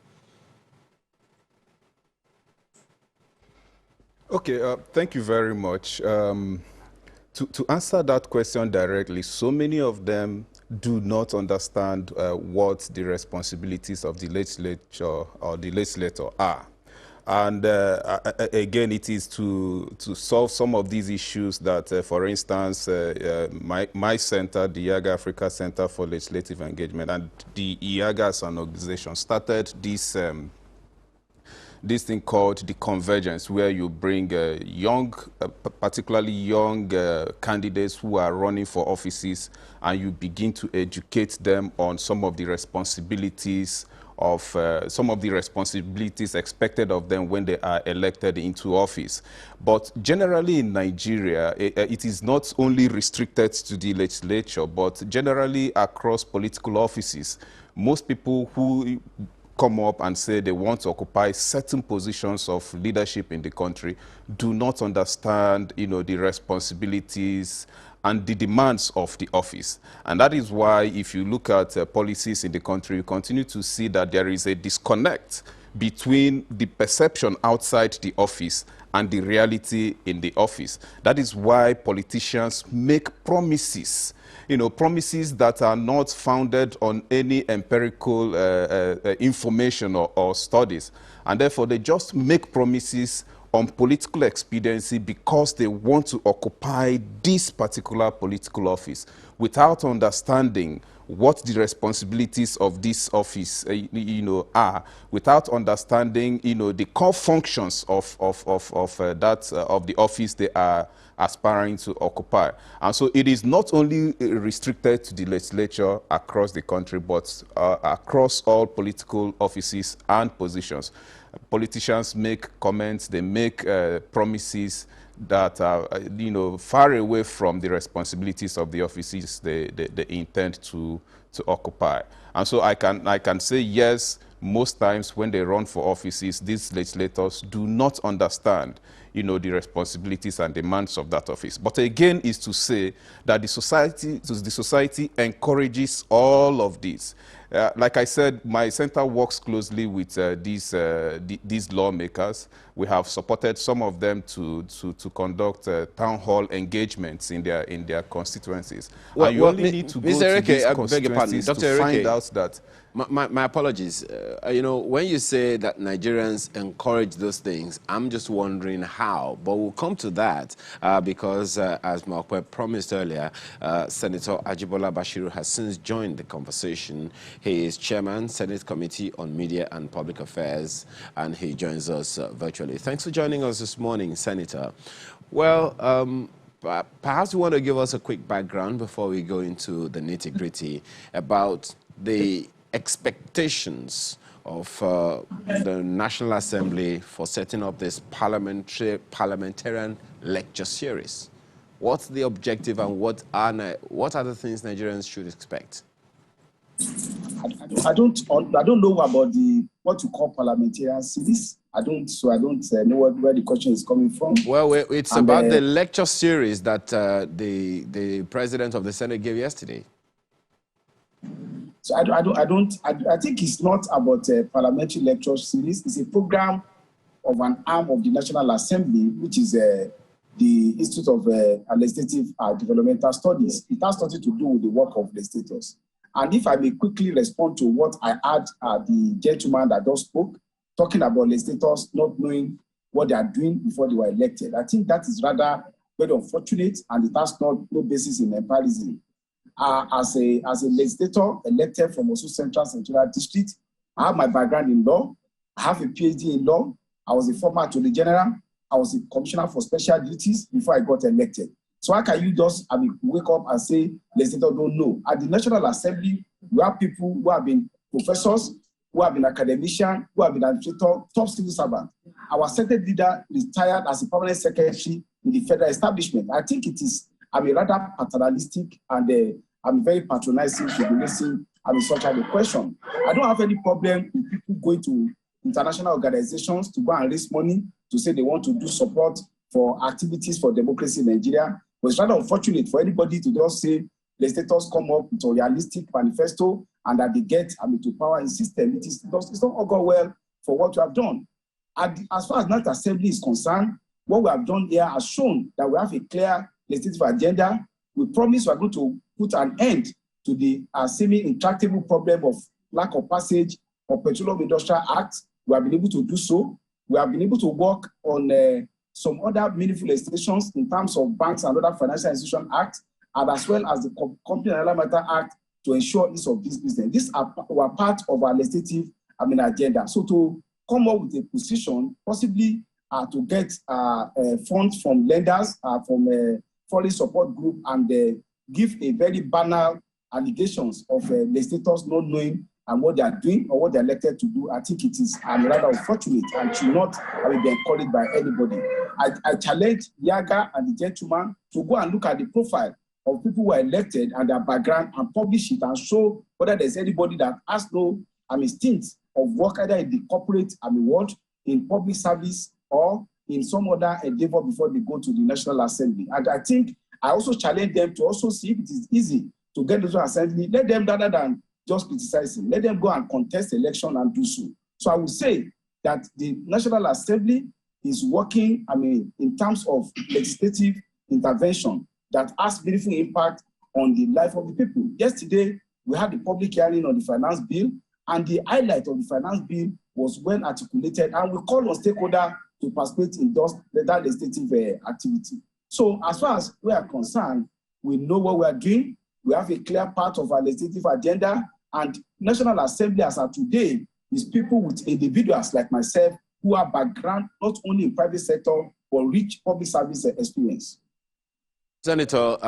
Okay, thank you very much. To answer that question directly, so many of them do not understand what the responsibilities of the legislature or the legislator are. And again, it is to solve some of these issues that, for instance, my center, the IAGA Africa Center for Legislative Engagement, and the IAGA as an organization started this thing called the convergence, where you bring particularly young candidates who are running for offices, and you begin to educate them on some of the responsibilities expected of them when they are elected into office. But generally in Nigeria, it is not only restricted to the legislature, but generally across political offices. Most people who come up and say they want to occupy certain positions of leadership in the country do not understand, the responsibilities and the demands of the office. And that is why, if you look at policies in the country, you continue to see that there is a disconnect between the perception outside the office and the reality in the office. That is why politicians make promises, promises that are not founded on any empirical information or studies. And therefore, they just make promises on political expediency because they want to occupy this particular political office without understanding what the responsibilities of this office, are, without understanding, the core functions of the office they are aspiring to occupy. And so it is not only restricted to the legislature across the country, but across all political offices and positions. Politicians make comments, they make promises that are, far away from the responsibilities of the offices they intend to occupy. And so I can say yes, most times when they run for offices, these legislators do not understand, the responsibilities and demands of that office. But again, is to say that the society encourages all of this. Like I said, my center works closely with these lawmakers. We have supported some of them to conduct town hall engagements in their constituencies. Well, and you only need to go to these constituencies to find out that. My apologies. When you say that Nigerians encourage those things, I'm just wondering how. But we'll come to that because, as Malkwe promised earlier, Senator Ajibola Bashiru has since joined the conversation. He is chairman, Senate Committee on Media and Public Affairs, and he joins us virtually. Thanks for joining us this morning, Senator. Well, perhaps you want to give us a quick background before we go into the nitty-gritty about the expectations of the National Assembly for setting up this parliamentarian lecture series. What's the objective and what are the things Nigerians should expect? I don't know about what you call parliamentarian series. I don't know where the question is coming from. Well, it's about the lecture series that the president of the Senate gave yesterday. So I think it's not about a parliamentary lecture series. It's a program of an arm of the National Assembly, which is the Institute of Legislative Developmental Studies. It has nothing to do with the work of legislators. And if I may quickly respond to what I had the gentleman that just spoke, talking about legislators not knowing what they are doing before they were elected. I think that is rather very unfortunate, and it has no basis in empirism. As a legislator elected from Osun Central Senatorial District, I have my background in law. I have a PhD in law. I was a former Attorney General. I was a Commissioner for Special Duties before I got elected. So how can you just wake up and say legislators don't know? At the National Assembly, we have people who have been professors, who have been academicians, who have been administrators, top civil servants. Our Senate leader retired as a permanent secretary in the federal establishment. I think it is rather paternalistic and I'm very patronizing to be listening such a question. I don't have any problem with people going to international organizations to go and raise money to say they want to do support for activities for democracy in Nigeria. But it's rather unfortunate for anybody to just say legislators come up with a realistic manifesto and that they get to power in system. It's not all go well for what we have done. As far as National Assembly is concerned, what we have done here has shown that we have a clear legislative agenda. We promise we are going to put an end to the semi-intractable problem of lack of passage of Petroleum Industrial Act. We have been able to do so. We have been able to work on some other meaningful legislations in terms of Banks and Other Financial Institutions Act, and as well as the Company and Other Matter Act to ensure ease of this business. These were part of our legislative agenda. So to come up with a position, possibly to get funds from lenders, from foreign support group, and give a very banal allegations of legislators not knowing what they are doing or what they are elected to do, I think it is rather unfortunate and should not be encouraged by anybody. I challenge Yaga and the gentleman to go and look at the profile of people who are elected and their background and publish it and show whether there's anybody that has no stint of work either in the corporate world, in public service, or in some other endeavor before they go to the National Assembly. And I think I also challenge them to also see if it is easy to get to the Assembly. Let them, rather than just criticizing, let them go and contest election and do so. So I would say that the National Assembly is working, in terms of legislative intervention that has meaningful impact on the life of the people. Yesterday, we had the public hearing on the finance bill, and the highlight of the finance bill was well articulated, and we call on stakeholders to participate in that legislative activity. So as far as we are concerned, we know what we are doing. We have a clear part of our legislative agenda, and National Assembly as of today is people with individuals like myself who have background not only in private sector, but rich public service experience. Senator,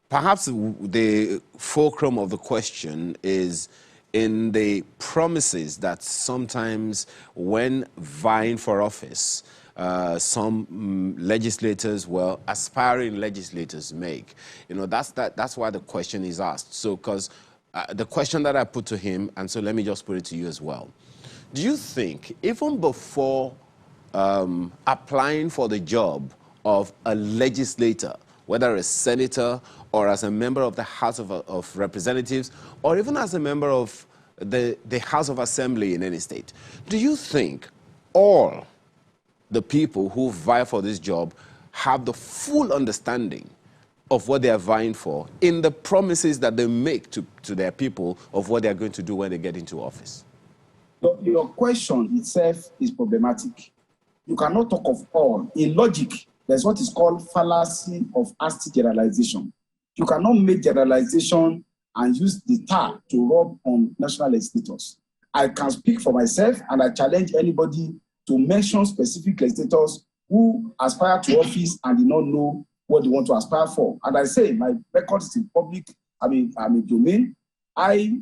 perhaps the fulcrum of the question is in the promises that sometimes when vying for office, some legislators, well, aspiring legislators make. You know, that's why the question is asked. So, because the question that I put to him, and so let me just put it to you as well. Do you think, even before applying for the job of a legislator, whether a senator or as a member of the House of Representatives, or even as a member of the House of Assembly in any state, do you think all the people who vie for this job have the full understanding of what they are vying for in the promises that they make to their people of what they are going to do when they get into office? Your question itself is problematic. You cannot talk of all. In logic, there's what is called fallacy of hasty generalization. You cannot make generalization and use the tar to rub on national legislators. I can speak for myself, and I challenge anybody to mention specific legislators who aspire to office and do not know what they want to aspire for. And I say my record is in public, domain. I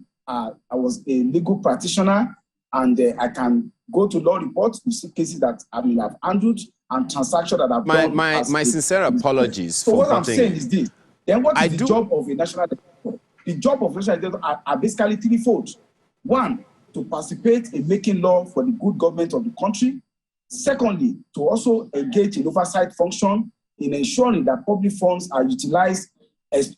was a legal practitioner, and I can go to law reports to see cases that I've handled and transactions that I've done. My sincere apologies so for what I'm saying is this. Then what is the job of a national legislator? The job of a national legislator are basically threefold. One, to participate in making law for the good government of the country. Secondly, to also engage in oversight function in ensuring that public funds are utilized with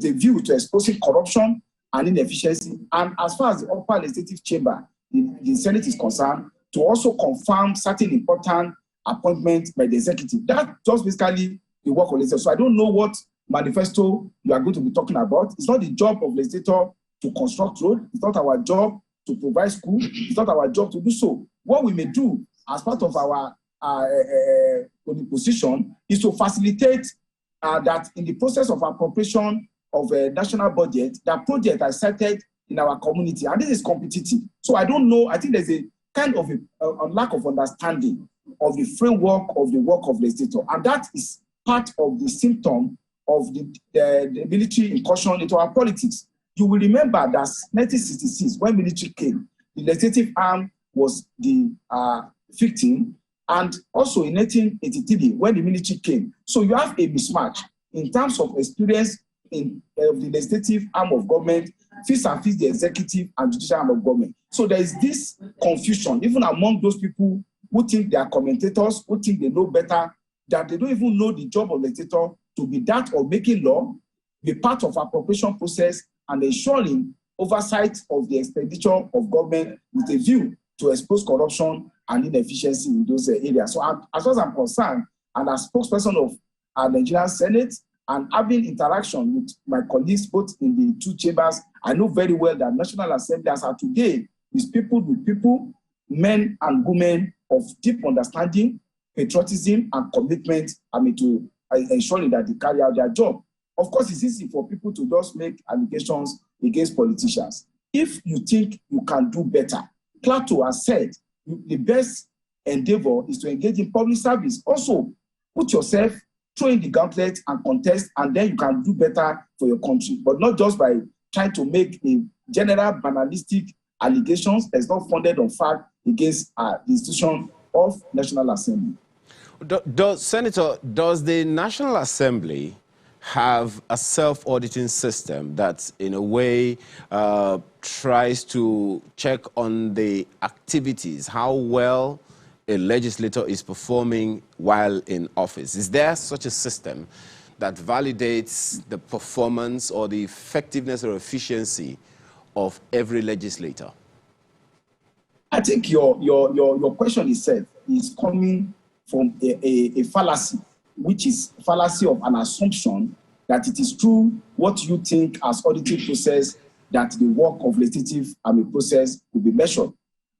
a view to exposing corruption and inefficiency. And as far as the upper legislative chamber, the Senate is concerned, to also confirm certain important appointments by the executive. That's just basically the work of legislator. So I don't know what manifesto you are going to be talking about. It's not the job of legislator to construct road. It's not our job to provide school. It's not our job to do so. What we may do as part of our position is to facilitate that in the process of appropriation of a national budget, that project are cited in our community, and this is competitive. So I don't know, I think there's a kind of a lack of understanding of the framework of the work of legislator, and that is part of the symptom of the military incursion into our politics. You will remember that 1966, when military came, the legislative arm was the victim, and also in 1983, when the military came. So you have a mismatch in terms of experience in the legislative arm of government, face and face the executive and judicial arm of government. So there is this confusion, even among those people who think they are commentators, who think they know better, that they don't even know the job of legislator to be that of making law, be part of appropriation process, and ensuring oversight of the expenditure of government with a view to expose corruption and inefficiency in those areas. So as far as I'm concerned, and as spokesperson of our Nigerian Senate, and having interaction with my colleagues both in the two chambers, I know very well that National Assembly as of today is people with people, men and women of deep understanding, patriotism, and commitment, to ensuring that they carry out their job. Of course, it's easy for people to just make allegations against politicians. If you think you can do better, Plato has said the best endeavor is to engage in public service. Also, put yourself, throw in the gauntlet and contest, and then you can do better for your country, but not just by trying to make a general banalistic allegations that's not founded on fact against the institution of National Assembly. Senator, does the National Assembly have a self-auditing system that, in a way, tries to check on the activities, how well a legislator is performing while in office? Is there such a system that validates the performance or the effectiveness or efficiency of every legislator? I think your question itself is coming from a fallacy, which is fallacy of an assumption that it is true what you think as auditing process, that the work of legislative process will be measured.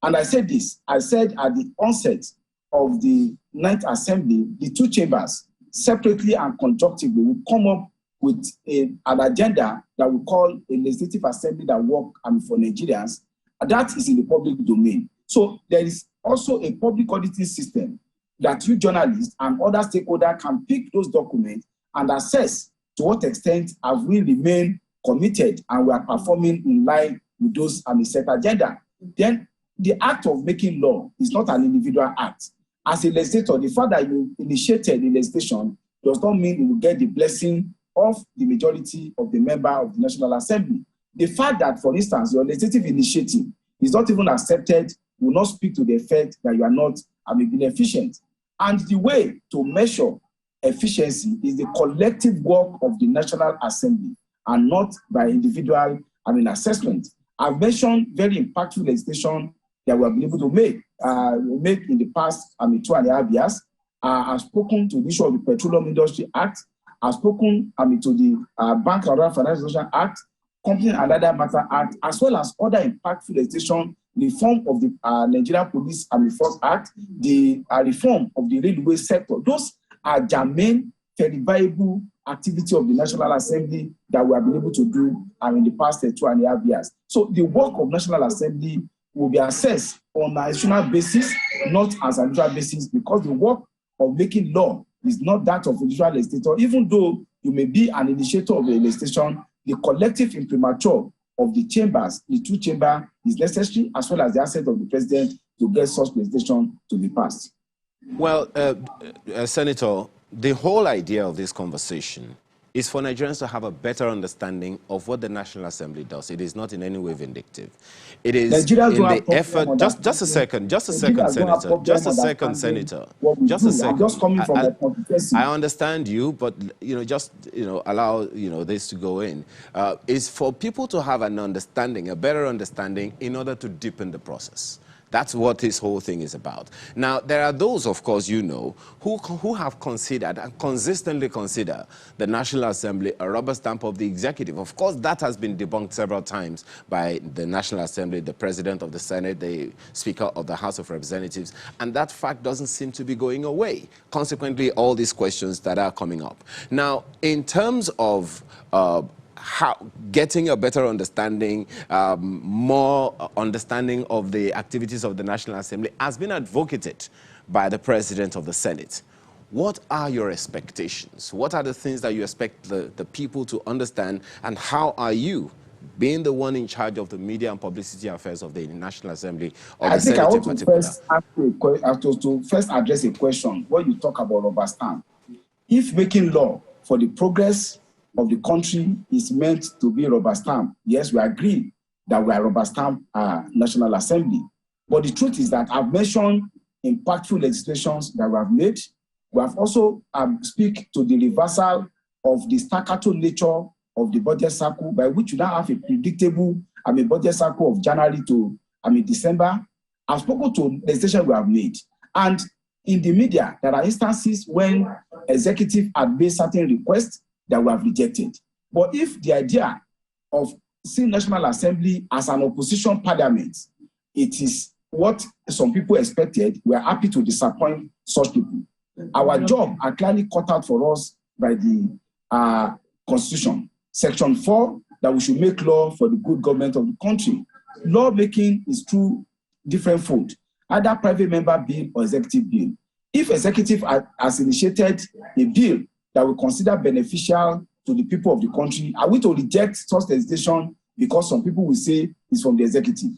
And I said this, I said at the onset of the 9th Assembly, the two chambers, separately and conjunctively, will come up with an agenda that we call a legislative assembly that work for Nigerians. That is in the public domain. So there is also a public auditing system that you journalists and other stakeholders can pick those documents and assess to what extent have we remained committed and we are performing in line with those set agenda. Then the act of making law is not an individual act. As a legislator, the fact that you initiated the legislation does not mean you will get the blessing of the majority of the member of the National Assembly. The fact that, for instance, your legislative initiative is not even accepted will not speak to the effect that you are not being efficient. And the way to measure efficiency is the collective work of the National Assembly and not by individual assessment. I've mentioned very impactful legislation that we have been able to make in the past 2.5 years. I've spoken to the issue of the Petroleum Industry Act. I've spoken to the Bank and Other Financial Institutions Act, Company and Other Matter Act, as well as other impactful legislation, reform of the Nigerian Police Force Act, the reform of the railway sector. Those are germane, verifiable activity of the National Assembly that we have been able to do in the past 2.5 years. So the work of National Assembly will be assessed on an national basis, not as an individual basis, because the work of making law is not that of individual legislator. Even though you may be an initiator of the legislation, the collective imprimatur of the chambers, the two chambers, is necessary, as well as the assent of the president to get such legislation to be passed. Well, Senator, the whole idea of this conversation is for Nigerians to have a better understanding of what the National Assembly does. It is not in any way vindictive. It is Nigerians in the effort. Just a second, Senator. Just a second, Senator. Just a second. I'm just coming from the constituency. I understand you, but just allow this to go in. Is for people to have an understanding, a better understanding, in order to deepen the process. That's what this whole thing is about. Now, there are those, of course, who have considered and consistently consider the National Assembly a rubber stamp of the executive. Of course, that has been debunked several times by the National Assembly, the President of the Senate, the Speaker of the House of Representatives, and that fact doesn't seem to be going away. Consequently, all these questions that are coming up. Now, in terms of how getting a better understanding, more understanding of the activities of the National Assembly has been advocated by the President of the Senate. What are your expectations? What are the things that you expect the people to understand, and how are you, being the one in charge of the media and publicity affairs of the National Assembly, or the Senate in particular? I want to first address a question. When you talk about rubber stamp, if making law for the progress of the country is meant to be rubber stamp, yes, we agree that we are rubber stamp National Assembly. But the truth is that I've mentioned impactful legislations that we have made. We have also speak to the reversal of the staccato nature of the budget cycle, by which you now have a predictable budget cycle of January to December. I've spoken to legislation we have made. And in the media, there are instances when executive had made certain requests that we have rejected. But if the idea of seeing National Assembly as an opposition parliament, it is what some people expected, we are happy to disappoint such people. Our job are clearly cut out for us by the Constitution. Section 4, that we should make law for the good government of the country. Lawmaking is through different fold, either private member bill or executive bill. If executive has initiated a bill that we consider beneficial to the people of the country, are we to reject such legislation because some people will say it's from the executive?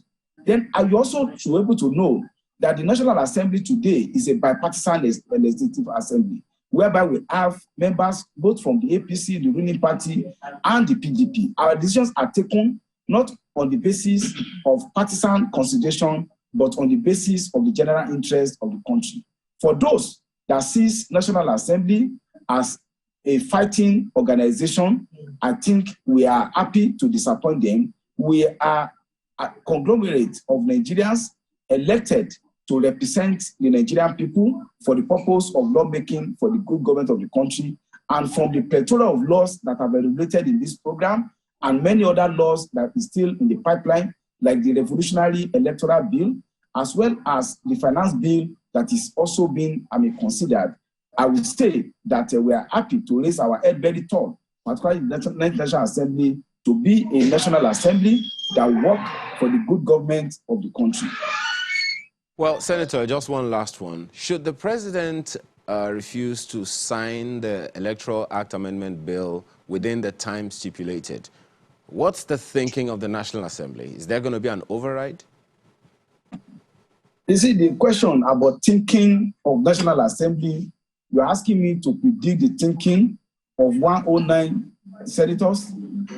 Then are you also should be able to know that the National Assembly today is a bipartisan legislative assembly, whereby we have members both from the APC, the ruling party, and the PDP. Our decisions are taken not on the basis of partisan consideration, but on the basis of the general interest of the country. For those that sees National Assembly as a fighting organization, I think we are happy to disappoint them. We are a conglomerate of Nigerians elected to represent the Nigerian people for the purpose of lawmaking for the good government of the country, and from the plethora of laws that have been regulated in this program and many other laws that is still in the pipeline, like the Revolutionary Electoral Bill, as well as the finance bill that is also being considered, I would say that we are happy to raise our head very tall, particularly the National Assembly, to be a national assembly that work for the good government of the country. Well, Senator, just one last one. Should the president refuse to sign the Electoral Act Amendment Bill within the time stipulated, what's the thinking of the National Assembly? Is there going to be an override? You see, the question about thinking of National Assembly, you're asking me to predict the thinking of 109 senators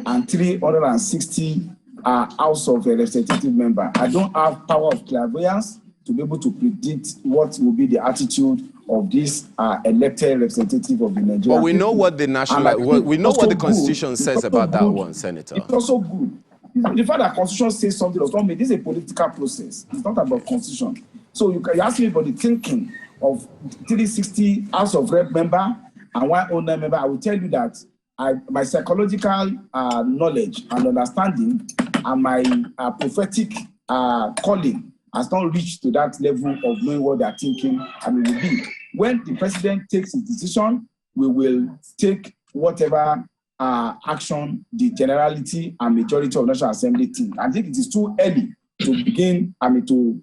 and 360 House of Representative members. I don't have power of clairvoyance to be able to predict what will be the attitude of this elected representative of the Nigerian But we know people. what the we know what the Constitution says about that one, Senator. It's also good. The fact that Constitution says something does not mean this is a political process. It's not about Constitution. So you ask me about the thinking of 360 House of Rep member and 109 member. I will tell you that my psychological knowledge and understanding and my prophetic calling has not reached to that level of knowing what they are thinking and it will be. When the president takes his decision, we will take whatever action the generality and majority of National Assembly think. I think it is too early to begin, to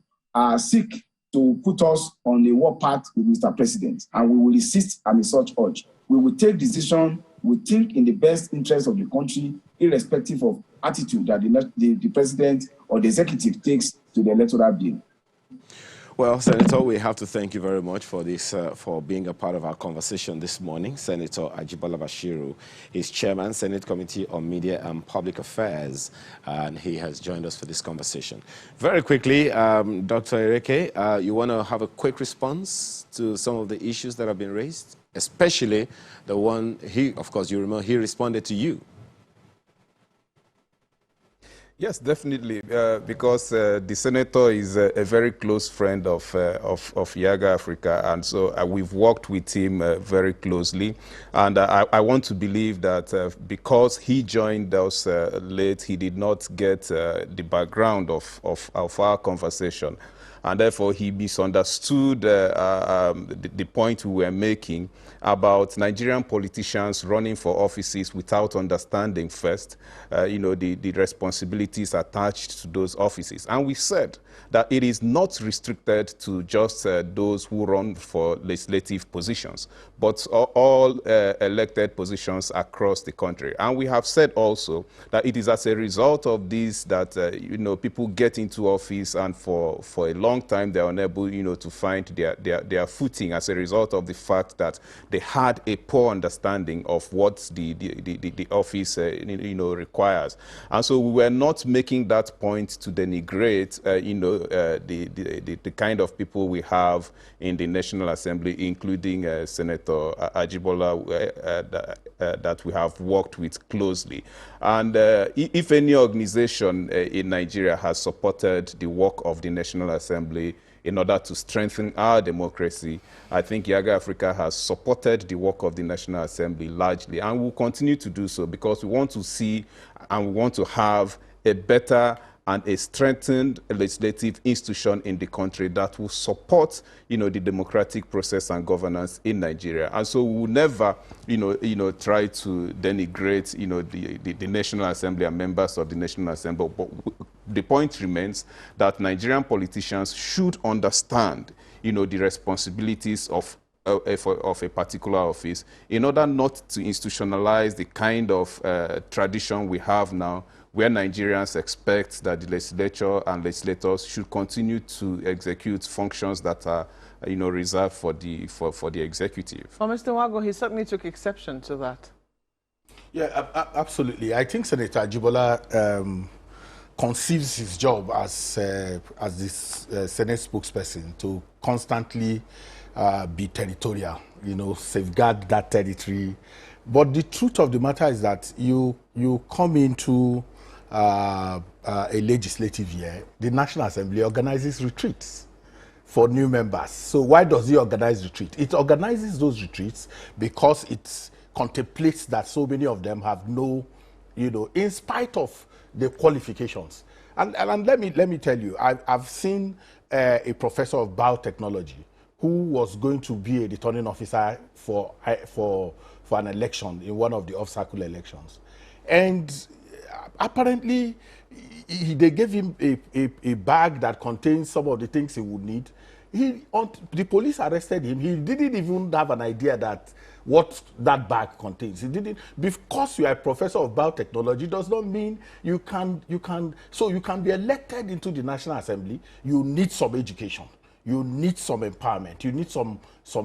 seek to put us on a war path with Mr. President, and we will resist such urge. We will take decision we think in the best interest of the country, irrespective of attitude that the president or the executive takes to the electoral bill. Well, Senator, we have to thank you very much for this, for being a part of our conversation this morning. Senator Ajibola Bashiru is Chairman, Senate Committee on Media and Public Affairs, and he has joined us for this conversation. Very quickly, Dr. Ereke, you want to have a quick response to some of the issues that have been raised, especially the one of course, you remember, he responded to you. Yes, definitely, because the senator is a very close friend of Yaga Africa, and so we've worked with him very closely. And I want to believe that because he joined us late, he did not get the background of our conversation. And therefore, he misunderstood the point we were making about Nigerian politicians running for offices without understanding first, the responsibilities attached to those offices. And we said that it is not restricted to just those who run for legislative positions, but all elected positions across the country. And we have said also that it is as a result of this that, people get into office and for a long time they're unable, to find their footing as a result of the fact that they had a poor understanding of what the office, requires. And so we were not making that point to denigrate, the kind of people we have in the National Assembly, including Senator Ajibola, that we have worked with closely. And if any organization in Nigeria has supported the work of the National Assembly in order to strengthen our democracy, I think Yaga Africa has supported the work of the National Assembly largely, and will continue to do so because we want to see and we want to have a better and a strengthened legislative institution in the country that will support, the democratic process and governance in Nigeria. And so we will never, try to denigrate, the National Assembly and members of the National Assembly. But the point remains that Nigerian politicians should understand, the responsibilities of a particular office in order not to institutionalize the kind of tradition we have now, where Nigerians expect that the legislature and legislators should continue to execute functions that are, reserved for the executive. Well, Mr. Wago, he certainly took exception to that. Yeah, absolutely. I think Senator Ajibola conceives his job as this Senate spokesperson to constantly be territorial, safeguard that territory. But the truth of the matter is that you come into a legislative year, the National Assembly organizes retreats for new members. So why does it organize retreat? It organizes those retreats because it contemplates that so many of them have no, in spite of the qualifications. And let me tell you, I've seen a professor of biotechnology who was going to be a returning officer for an election in one of the off-cycle elections. And apparently, they gave him a bag that contains some of the things he would need. The police arrested him. He didn't even have an idea that what that bag contains. He didn't, because you are a professor of biotechnology does not mean you can be elected into the National Assembly. You need some education. You need some empowerment. You need some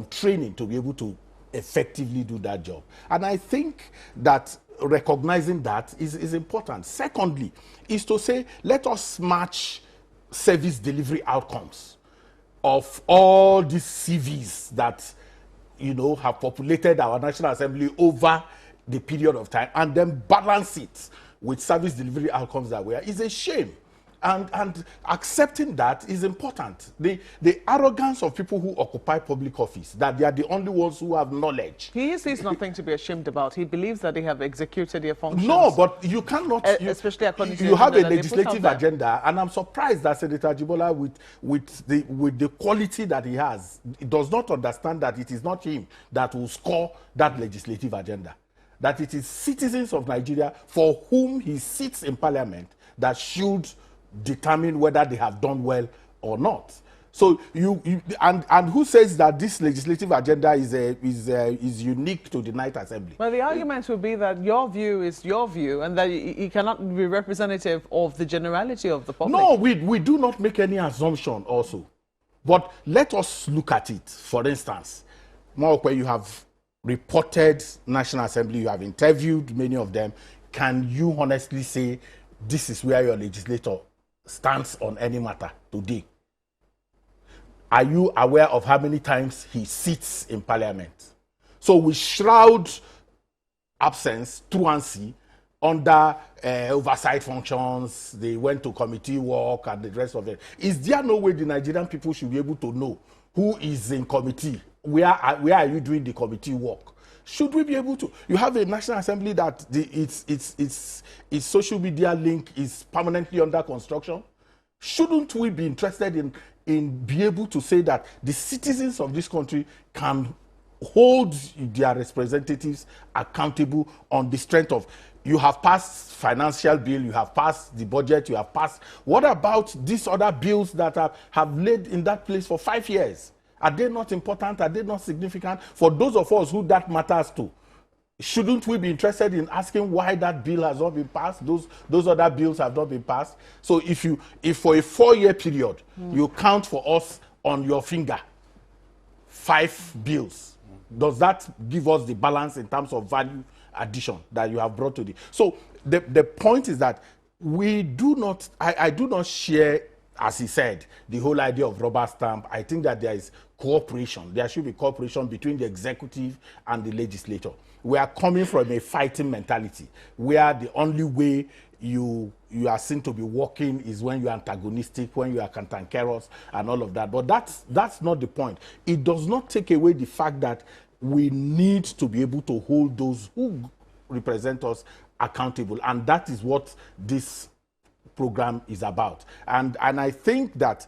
training to be able to effectively do that job. And I think that recognizing that is important. Secondly, is to say, let us match service delivery outcomes of all these CVs that have populated our National Assembly over the period of time, and then balance it with service delivery outcomes that were is a shame. And accepting that is important. The arrogance of people who occupy public office, that they are the only ones who have knowledge. He sees nothing to be ashamed about. He believes that they have executed their functions. No, but you cannot. Especially according to you have a legislative agenda, and I'm surprised that Senator Jibola, with the quality that he has, does not understand that it is not him that will score that legislative agenda. That it is citizens of Nigeria for whom he sits in parliament that should determine whether they have done well or not. So and who says that this legislative agenda is unique to the Night Assembly? Well, the argument would be that your view is your view, and that it cannot be representative of the generality of the public. No, we do not make any assumption also. But let us look at it. For instance, where you have reported National Assembly, you have interviewed many of them. Can you honestly say this is where your legislator stands on any matter today? Are you aware of how many times he sits in parliament? So we shroud absence, truancy, under oversight functions. They went to committee work and the rest of it. Is there no way the Nigerian people should be able to know who is in committee? Where are you doing the committee work? Should we be able to? You have a National Assembly that its social media link is permanently under construction. Shouldn't we be interested in be able to say that the citizens of this country can hold their representatives accountable on the strength of, you have passed financial bill, you have passed the budget, you have passed. What about these other bills that have laid in that place for 5 years? Are they not important? Are they not significant? For those of us who that matters to, shouldn't we be interested in asking why that bill has not been passed? Those other bills have not been passed. So if for a 4-year period, you count for us on your finger 5 bills, does that give us the balance in terms of value addition that you have brought to the... So the point is that we do not, I do not share, as he said, the whole idea of rubber stamp. I think that there is cooperation. There should be cooperation between the executive and the legislature. We are coming from a fighting mentality where the only way you are seen to be working is when you are antagonistic, when you are cantankerous and all of that. But that's not the point. It does not take away the fact that we need to be able to hold those who represent us accountable. And that is what this program is about. And I think that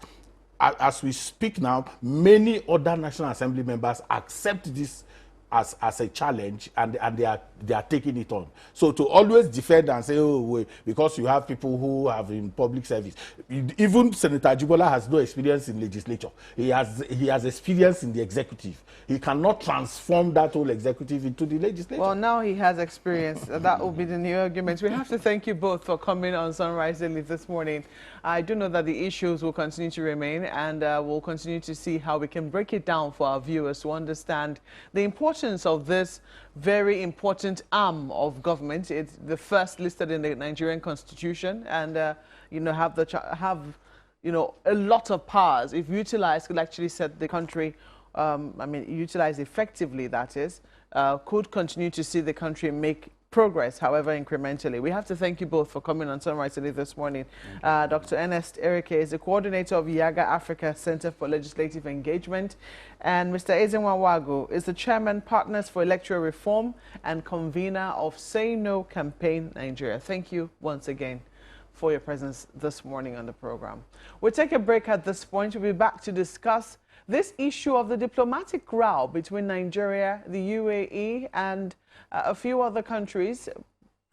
as we speak now, many other National Assembly members accept this as a challenge, and they are taking it on. So to always defend and say, oh, wait, because you have people who have in public service, even Senator Jibola has no experience in legislature. He has experience in the executive. He cannot transform that whole executive into the legislature. Well, now he has experience. That will be the new argument. We have to thank you both for coming on Sunrise Daily this morning. I do know that the issues will continue to remain, and we'll continue to see how we can break it down for our viewers to understand the importance of this very important arm of government. It's the first listed in the Nigerian Constitution, and have a lot of powers. If utilized, could actually set the country. Utilized effectively, that is, could continue to see the country make progress, however incrementally. We have to thank you both for coming on Sunrise Today this morning. Dr. Ernest Erike is the coordinator of Yaga Africa Center for Legislative Engagement, and Mr. Ezenwa Wagu is the chairman, Partners for Electoral Reform, and convener of Say No Campaign Nigeria. Thank you once again for your presence this morning on the program. We'll take a break at this point. We'll be back to discuss this issue of the diplomatic row between Nigeria, the UAE, and a few other countries.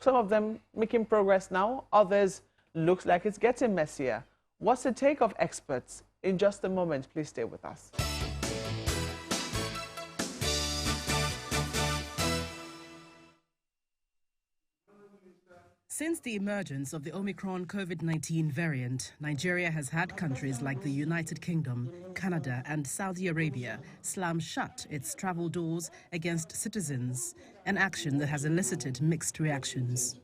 Some of them making progress now, others looks like it's getting messier. What's the take of experts? In just a moment, please stay with us. Since the emergence of the Omicron COVID-19 variant, Nigeria has had countries like the United Kingdom, Canada, and Saudi Arabia slam shut its travel doors against citizens, an action that has elicited mixed reactions.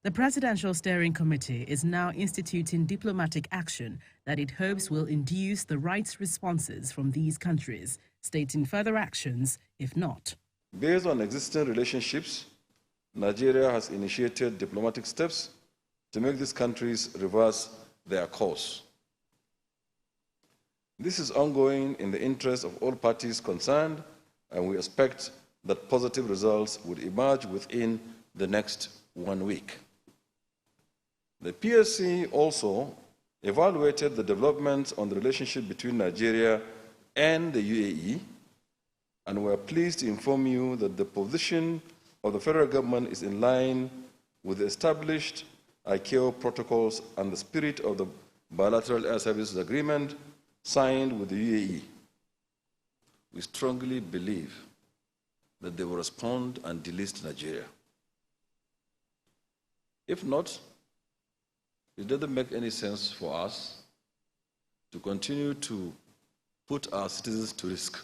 The Presidential Steering Committee is now instituting diplomatic action that it hopes will induce the right responses from these countries, stating further actions if not. Based on existing relationships, Nigeria has initiated diplomatic steps to make these countries reverse their course. This is ongoing in the interest of all parties concerned, and we expect that positive results would emerge within the next 1 week. The PSC also evaluated the developments on the relationship between Nigeria and the UAE, and we are pleased to inform you that the position of the federal government is in line with the established ICAO protocols and the spirit of the bilateral air services agreement signed with the UAE. We strongly believe that they will respond and delist Nigeria. If not, it doesn't make any sense for us to continue to put our citizens to risk.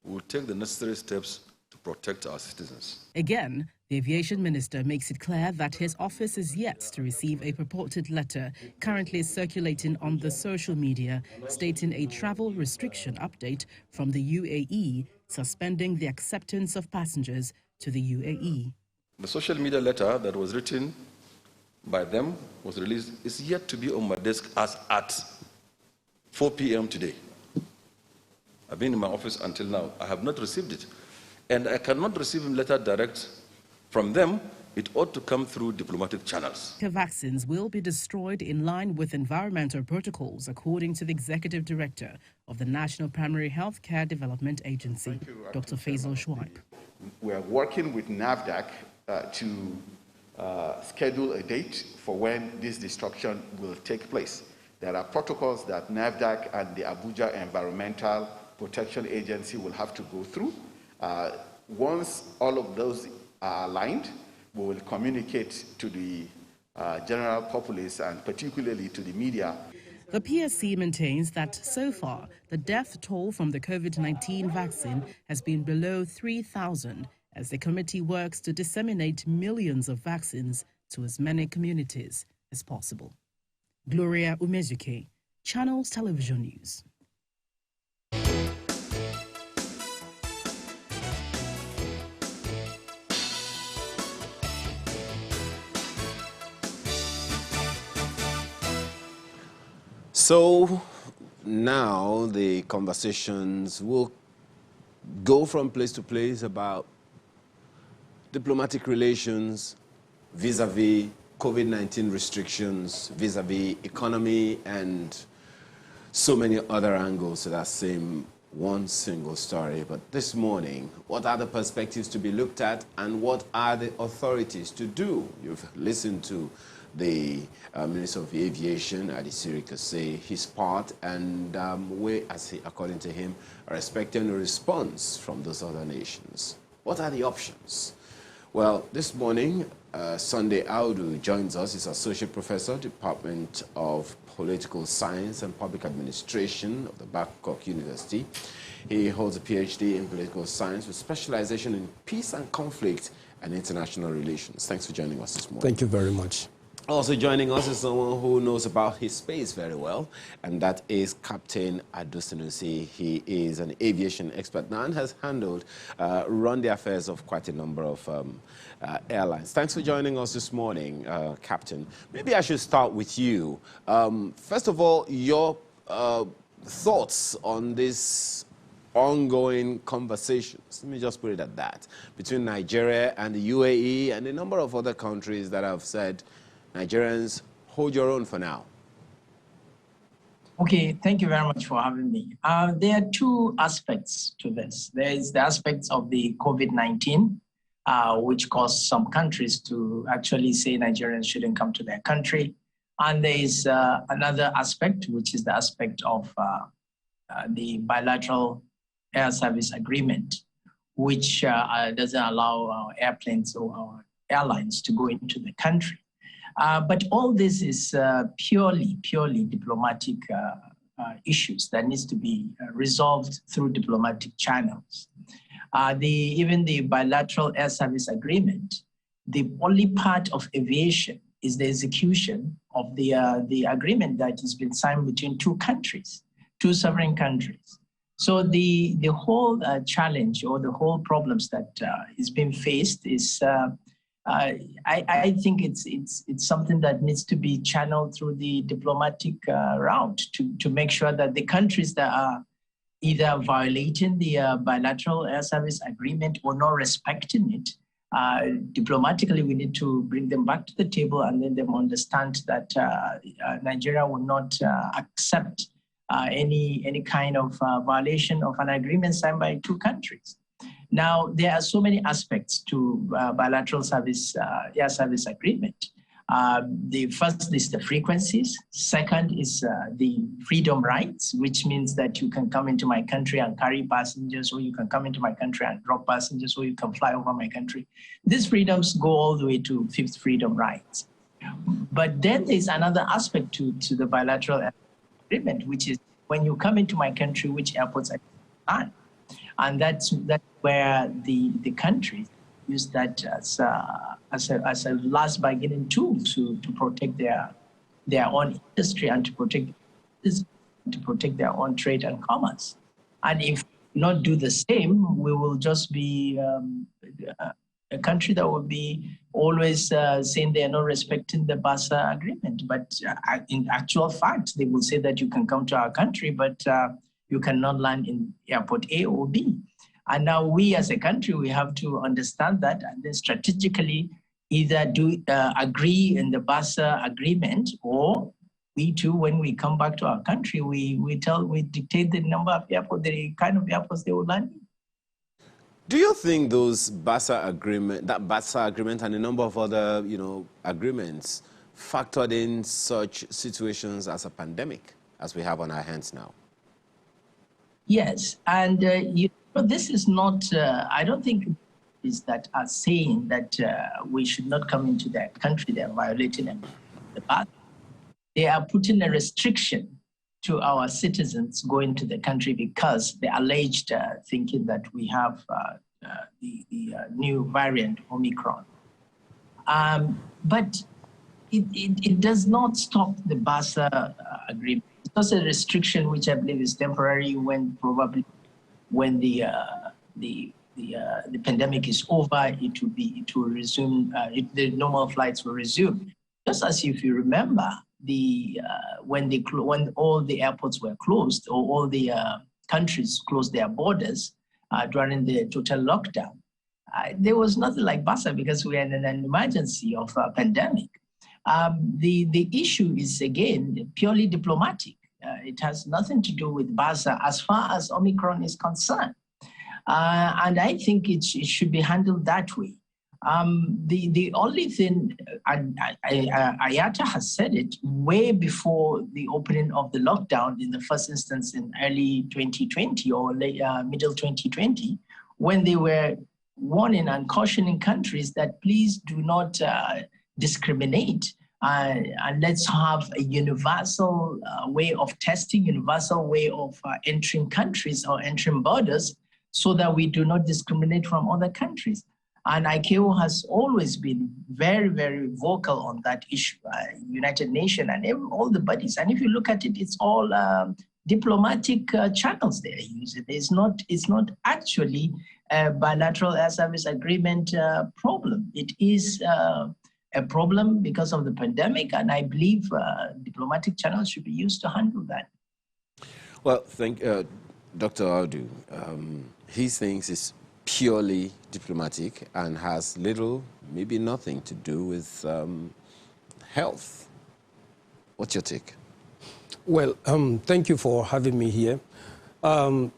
We will take the necessary steps to protect our citizens. Again, the aviation minister makes it clear that his office is yet to receive a purported letter currently circulating on the social media stating a travel restriction update from the UAE suspending the acceptance of passengers to the UAE. The social media letter that was written by them was released is yet to be on my desk as at 4 p.m. today. I've been in my office until now. I have not received it. And I cannot receive a letter direct from them. It ought to come through diplomatic channels. Vaccines will be destroyed in line with environmental protocols, according to the executive director of the National Primary Healthcare Development Agency, Dr. Faisal Shuaib. We are working with NAFDAC to schedule a date for when this destruction will take place. There are protocols that NAFDAC and the Abuja Environmental Protection Agency will have to go through. Once all of those are aligned, we will communicate to the general populace and particularly to the media. The PSC maintains that so far, the death toll from the COVID-19 vaccine has been below 3,000 as the committee works to disseminate millions of vaccines to as many communities as possible. Gloria Umezuke, Channels Television News. So now the conversations will go from place to place about diplomatic relations vis-a-vis COVID-19 restrictions, vis-a-vis economy, and so many other angles to that same one single story. But this morning, what are the perspectives to be looked at, and what are the authorities to do? You've listened to the Minister of Aviation, Adisirika, say his part, and we, according to him, are expecting a response from those other nations. What are the options? Well, this morning, Sunday Audu joins us. He's Associate Professor, Department of Political Science and Public Administration of the Babcock University. He holds a PhD in Political Science with specialization in peace and conflict and international relations. Thanks for joining us this morning. Thank you very much. Also joining us is someone who knows about his space very well, and that is Captain Adusinusi. He is an aviation expert now and has run the affairs of quite a number of airlines. Thanks for joining us this morning, Captain. Maybe I should start with you. First of all, your thoughts on this ongoing conversations, let me just put it at that, between Nigeria and the UAE and a number of other countries that have said, Nigerians, hold your own for now. Okay, thank you very much for having me. There are two aspects to this. There is the aspects of the COVID-19, which caused some countries to actually say Nigerians shouldn't come to their country. And there is another aspect, which is the aspect of the bilateral air service agreement, which doesn't allow our airplanes or our airlines to go into the country. But all this is purely diplomatic issues that needs to be resolved through diplomatic channels. Even the bilateral air service agreement, the only part of aviation is the execution of the agreement that has been signed between two countries, two sovereign countries. So the whole challenge or the whole problems that is being faced is I think it's something that needs to be channeled through the diplomatic route to make sure that the countries that are either violating the bilateral air service agreement or not respecting it, diplomatically we need to bring them back to the table and let them understand that Nigeria will not accept any kind of violation of an agreement signed by two countries. Now, there are so many aspects to bilateral air service agreement. The first is the frequencies. Second is the freedom rights, which means that you can come into my country and carry passengers, or you can come into my country and drop passengers, or you can fly over my country. These freedoms go all the way to fifth freedom rights. But then there's another aspect to the bilateral agreement, which is when you come into my country, which airports are on. And that's where the countries use that as a last bargaining tool to protect their own industry and to protect their own trade and commerce. And if not do the same, we will just be a country that will be always saying they are not respecting the BASA agreement. But in actual fact, they will say that you can come to our country, but you cannot land in airport A or B. And now we as a country, we have to understand that and then strategically either agree in the BASA agreement, or we too, when we come back to our country, we dictate the number of airports, the kind of airports they will land in. Do you think that BASA agreement and a number of other, agreements factored in such situations as a pandemic as we have on our hands now? Yes, and this is not, I don't think is that are saying that we should not come into their country, they are violating the BASA. They are putting a restriction to our citizens going to the country because the alleged thinking that we have the new variant, Omicron. But it does not stop the BASA agreement. It's just a restriction which I believe is temporary when the pandemic is over, it will resume, the normal flights will resume. Just as if you remember, when all the airports were closed, or all the countries closed their borders during the total lockdown, there was nothing like BASA because we had an emergency of a pandemic. The issue is, again, purely diplomatic. It has nothing to do with BASA as far as Omicron is concerned. And I think it should be handled that way. The only thing, IATA has said it way before the opening of the lockdown in the first instance in early 2020 or middle 2020, when they were warning and cautioning countries that please do not discriminate and let's have a universal way of testing, universal way of entering countries or entering borders so that we do not discriminate from other countries. And ICAO has always been very, very vocal on that issue. United Nations and all the bodies. And if you look at it, it's all diplomatic channels they are using. It's not actually a bilateral air service agreement problem. It is a problem because of the pandemic, and I believe diplomatic channels should be used to handle that. Well, Dr. Audu, he thinks it's purely diplomatic and has little, maybe nothing to do with health. What's your take? Well, thank you for having me here. I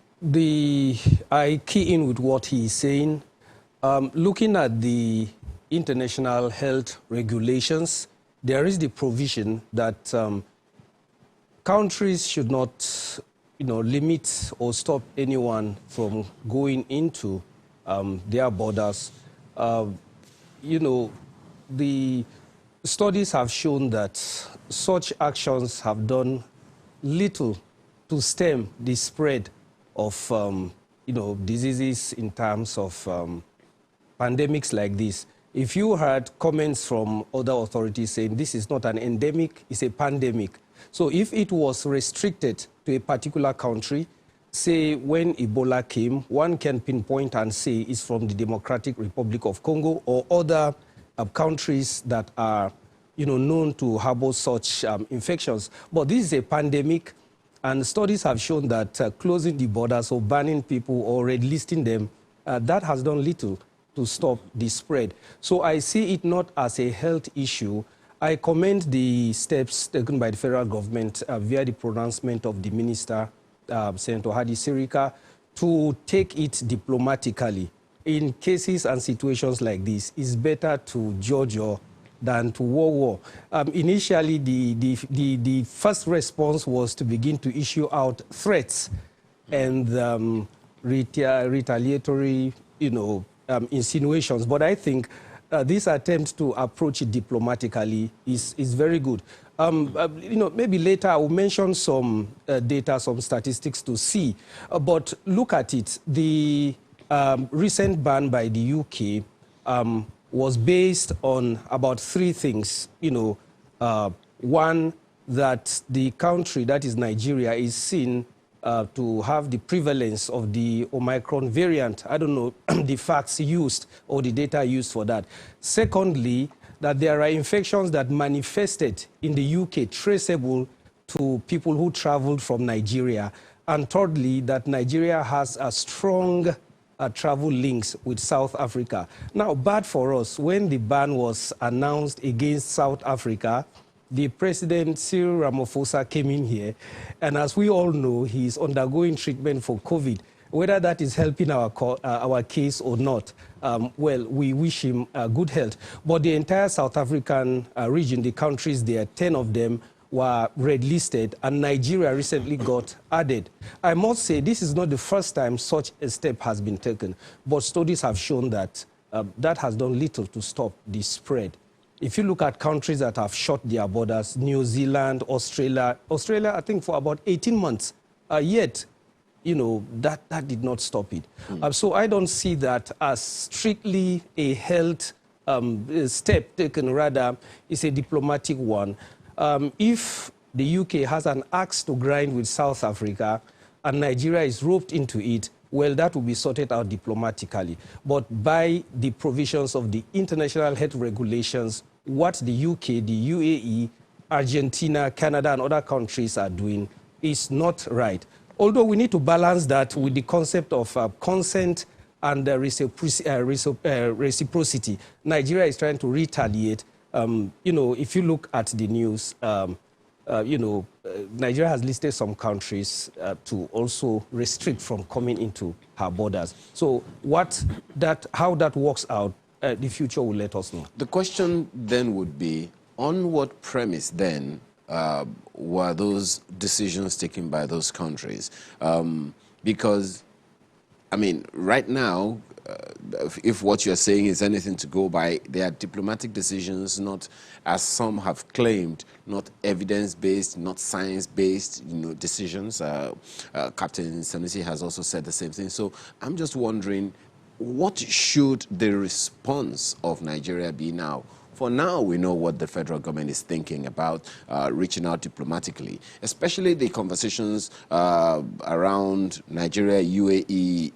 key in with what he's saying. Looking at the international health regulations, there is the provision that countries should not, limit or stop anyone from going into their borders. The studies have shown that such actions have done little to stem the spread of, diseases in terms of pandemics like this. If you heard comments from other authorities saying this is not an endemic, it's a pandemic. So if it was restricted to a particular country, say when Ebola came, one can pinpoint and say it's from the Democratic Republic of Congo or other countries that are known to harbor such infections. But this is a pandemic, and studies have shown that closing the borders or banning people or red listing them, that has done little to stop the spread. So I see it not as a health issue. I commend the steps taken by the federal government via the pronouncement of the minister, Senator Hadi Sirika, to take it diplomatically. In cases and situations like this, it's better to judge than to war. Initially, the first response was to begin to issue out threats and retaliatory, insinuations. But I think this attempt to approach it diplomatically is very good. Maybe later I will mention some data, some statistics to see. But look at it. The recent ban by the UK was based on about three things. One, that the country, that is Nigeria, is seen to have the prevalence of the Omicron variant. I don't know the facts used or the data used for that. Secondly, that there are infections that manifested in the UK traceable to people who traveled from Nigeria. And thirdly, that Nigeria has a strong travel links with South Africa. Now, bad for us, when the ban was announced against South Africa, the President Cyril Ramaphosa came in here, and as we all know, he is undergoing treatment for COVID. Whether that is helping our case or not, well, we wish him good health. But the entire South African region, the countries there, 10 of them were red listed, and Nigeria recently got added. I must say this is not the first time such a step has been taken, but studies have shown that that has done little to stop the spread. If you look at countries that have shut their borders, New Zealand, Australia, I think for about 18 months, yet, that did not stop it. So I don't see that as strictly a health step taken, rather it's a diplomatic one. If the UK has an axe to grind with South Africa and Nigeria is roped into it, well, that will be sorted out diplomatically. But by the provisions of the international health regulations, what the UK, the UAE, Argentina, Canada, and other countries are doing is not right. Although we need to balance that with the concept of consent and reciprocity. Nigeria is trying to retaliate. If you look at the news, Nigeria has listed some countries to also restrict from coming into her borders. So how that works out, the future will let us know. The question then would be, on what premise then were those decisions taken by those countries? Because, I mean, right now, if what you're saying is anything to go by, they are diplomatic decisions, not, as some have claimed, not evidence-based, not science-based, decisions. Captain Sanusi has also said the same thing. So I'm just wondering, what should the response of Nigeria be now? For now, we know what the federal government is thinking about reaching out diplomatically, especially the conversations around Nigeria, UAE,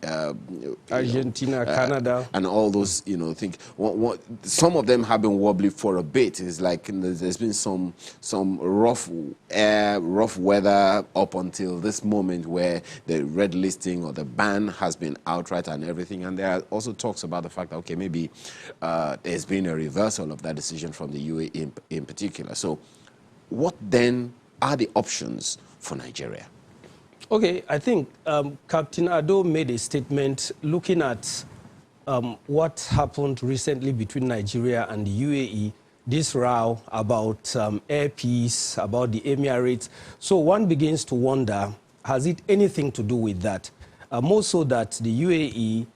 Argentina, Canada, and all those, things. Some of them have been wobbly for a bit. It's like there's been some rough air, rough weather up until this moment where the red listing or the ban has been outright and everything. And there are also talks about the fact that, okay, maybe there's been a reversal of that decision from the UAE in particular. So what then are the options for Nigeria? Okay, I think Captain Ado made a statement looking at what happened recently between Nigeria and the UAE, this row about air peace, about the Emirates. So one begins to wonder, has it anything to do with that? More so that the UAE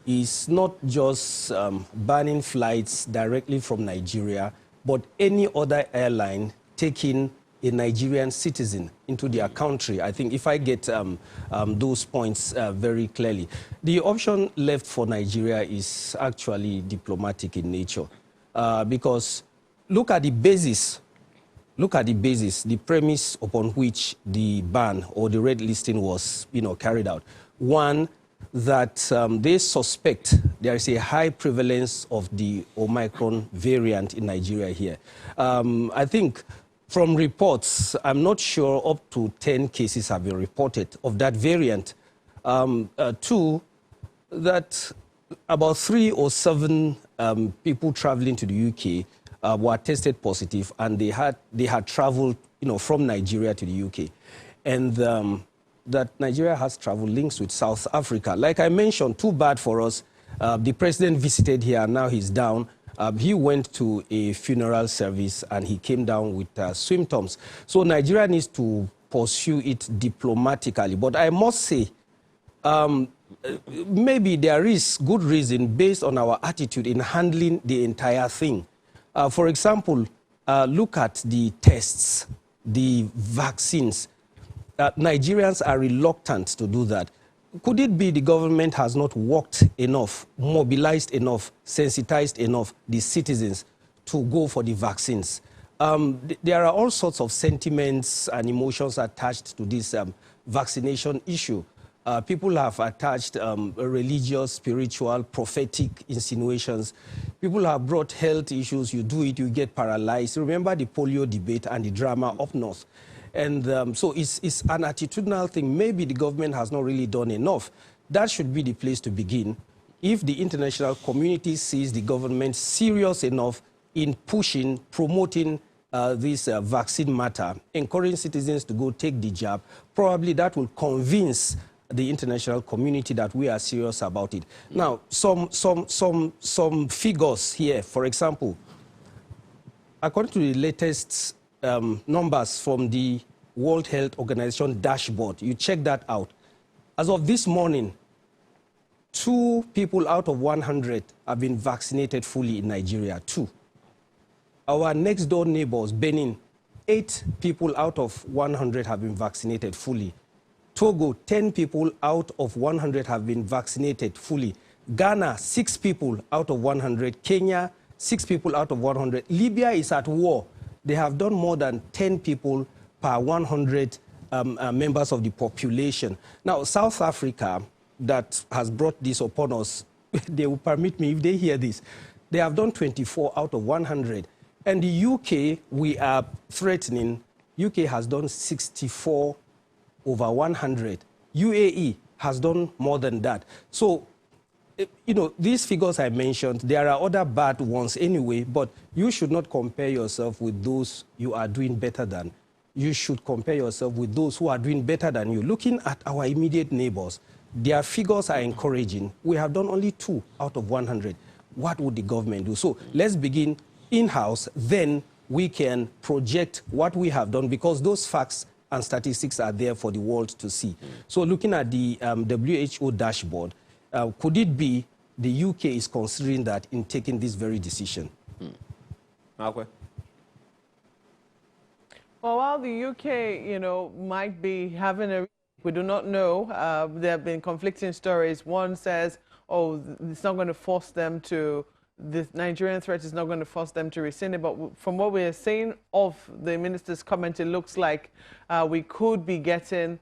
is not just banning flights directly from Nigeria, but any other airline taking a Nigerian citizen into their country. I think if I get those points very clearly, the option left for Nigeria is actually diplomatic in nature, because look at the basis, the premise upon which the ban or the red listing was, carried out. One, that they suspect there is a high prevalence of the Omicron variant in Nigeria here. I think from reports, I'm not sure up to 10 cases have been reported of that variant. Two, that about 3 or 7 people traveling to the UK were tested positive, and they had traveled, from Nigeria to the UK. And that Nigeria has travel links with South Africa. Like I mentioned, too bad for us. The president visited here, now he's down. He went to a funeral service and he came down with symptoms. So Nigeria needs to pursue it diplomatically. But I must say, maybe there is good reason based on our attitude in handling the entire thing. For example, look at the tests, the vaccines. Nigerians are reluctant to do that. Could it be the government has not worked enough, mobilized enough, sensitized enough the citizens to go for the vaccines? There are all sorts of sentiments and emotions attached to this vaccination issue. People have attached religious, spiritual, prophetic insinuations. People have brought health issues. You do it, you get paralyzed. Remember the polio debate and the drama up north. And so it's an attitudinal thing. Maybe the government has not really done enough. That should be the place to begin. If the international community sees the government serious enough in pushing, promoting this vaccine matter, encouraging citizens to go take the jab, probably that will convince the international community that we are serious about it. Now, some figures here, for example, according to the latest numbers from the World Health Organization dashboard, you check that out. As of this morning, 2 people out of 100 have been vaccinated fully in Nigeria, 2. Our next door neighbors, Benin, 8 people out of 100 have been vaccinated fully. Togo, 10 people out of 100 have been vaccinated fully. Ghana, 6 people out of 100. Kenya, 6 people out of 100. Libya is at war. They have done more than 10 people per 100 members of the population. Now, South Africa, that has brought this upon us, they will permit me, if they hear this, they have done 24 out of 100. And the UK, we are threatening, UK has done 64 over 100. UAE has done more than that. So, these figures I mentioned, there are other bad ones anyway, but you should not compare yourself with those you are doing better than. You should compare yourself with those who are doing better than you. Looking at our immediate neighbors, their figures are encouraging. We have done only 2 out of 100. What would the government do? So let's begin in-house, then we can project what we have done, because those facts and statistics are there for the world to see. So looking at the WHO dashboard, could it be the UK is considering that in taking this very decision? Okay. Well, while the UK, might be having we do not know. There have been conflicting stories. One says oh, it's not going to force them to, the Nigerian threat is not going to force them to rescind it. But from what we're seeing of the minister's comment, it looks like we could be getting,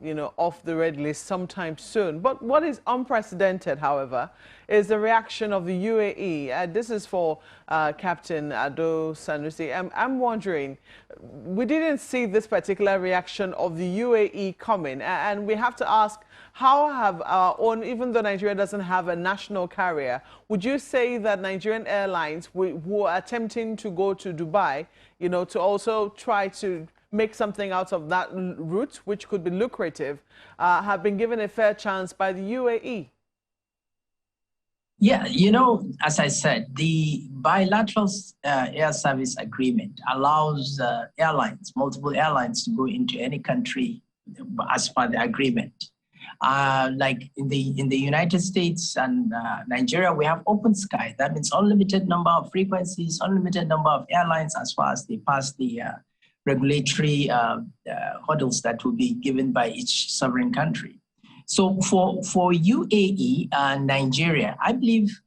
you know, off the red list sometime soon. But what is unprecedented, however, is the reaction of the UAE. This is for Captain Ado Sanusi. I'm wondering, we didn't see this particular reaction of the UAE coming, and we have to ask, how have our own, even though Nigeria doesn't have a national carrier, would you say that Nigerian airlines who are attempting to go to Dubai, you know, to also try to make something out of that route, which could be lucrative, have been given a fair chance by the UAE? Yeah, you know, as I said, the bilateral air service agreement allows airlines, multiple airlines, to go into any country as per the agreement. Like in the United States and Nigeria, we have open sky. That means unlimited number of frequencies, unlimited number of airlines as far as they pass the regulatory hurdles that will be given by each sovereign country. So for UAE and Nigeria, I believe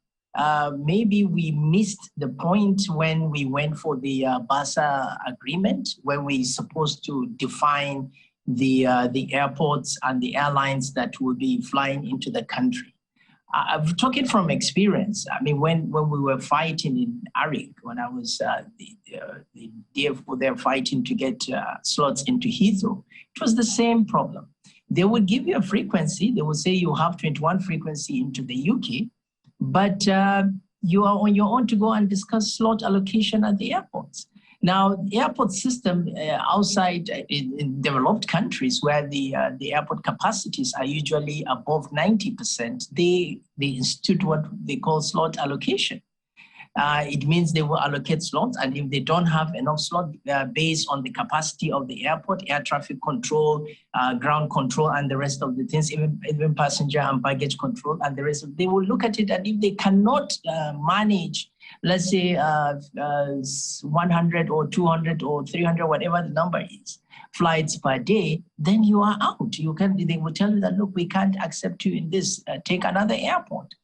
maybe we missed the point when we went for the BASA agreement, where we supposed to define the airports and the airlines that will be flying into the country. I'm talking from experience. I mean, when we were fighting in Arik, when I was the DFO there fighting to get slots into Heathrow, it was the same problem. They would give you a frequency. They would say you have 21 frequency into the UK, but you are on your own to go and discuss slot allocation at the airports. Now, the airport system outside in developed countries where the airport capacities are usually above 90%, they institute what they call slot allocation. It means they will allocate slots, and if they don't have enough slots based on the capacity of the airport, air traffic control, ground control, and the rest of the things, even passenger and baggage control, and the rest of, they will look at it, and if they cannot manage, let's say 100 or 200 or 300, whatever the number is, flights per day, then you are out. They will tell you that, look, we can't accept you in this, take another airport.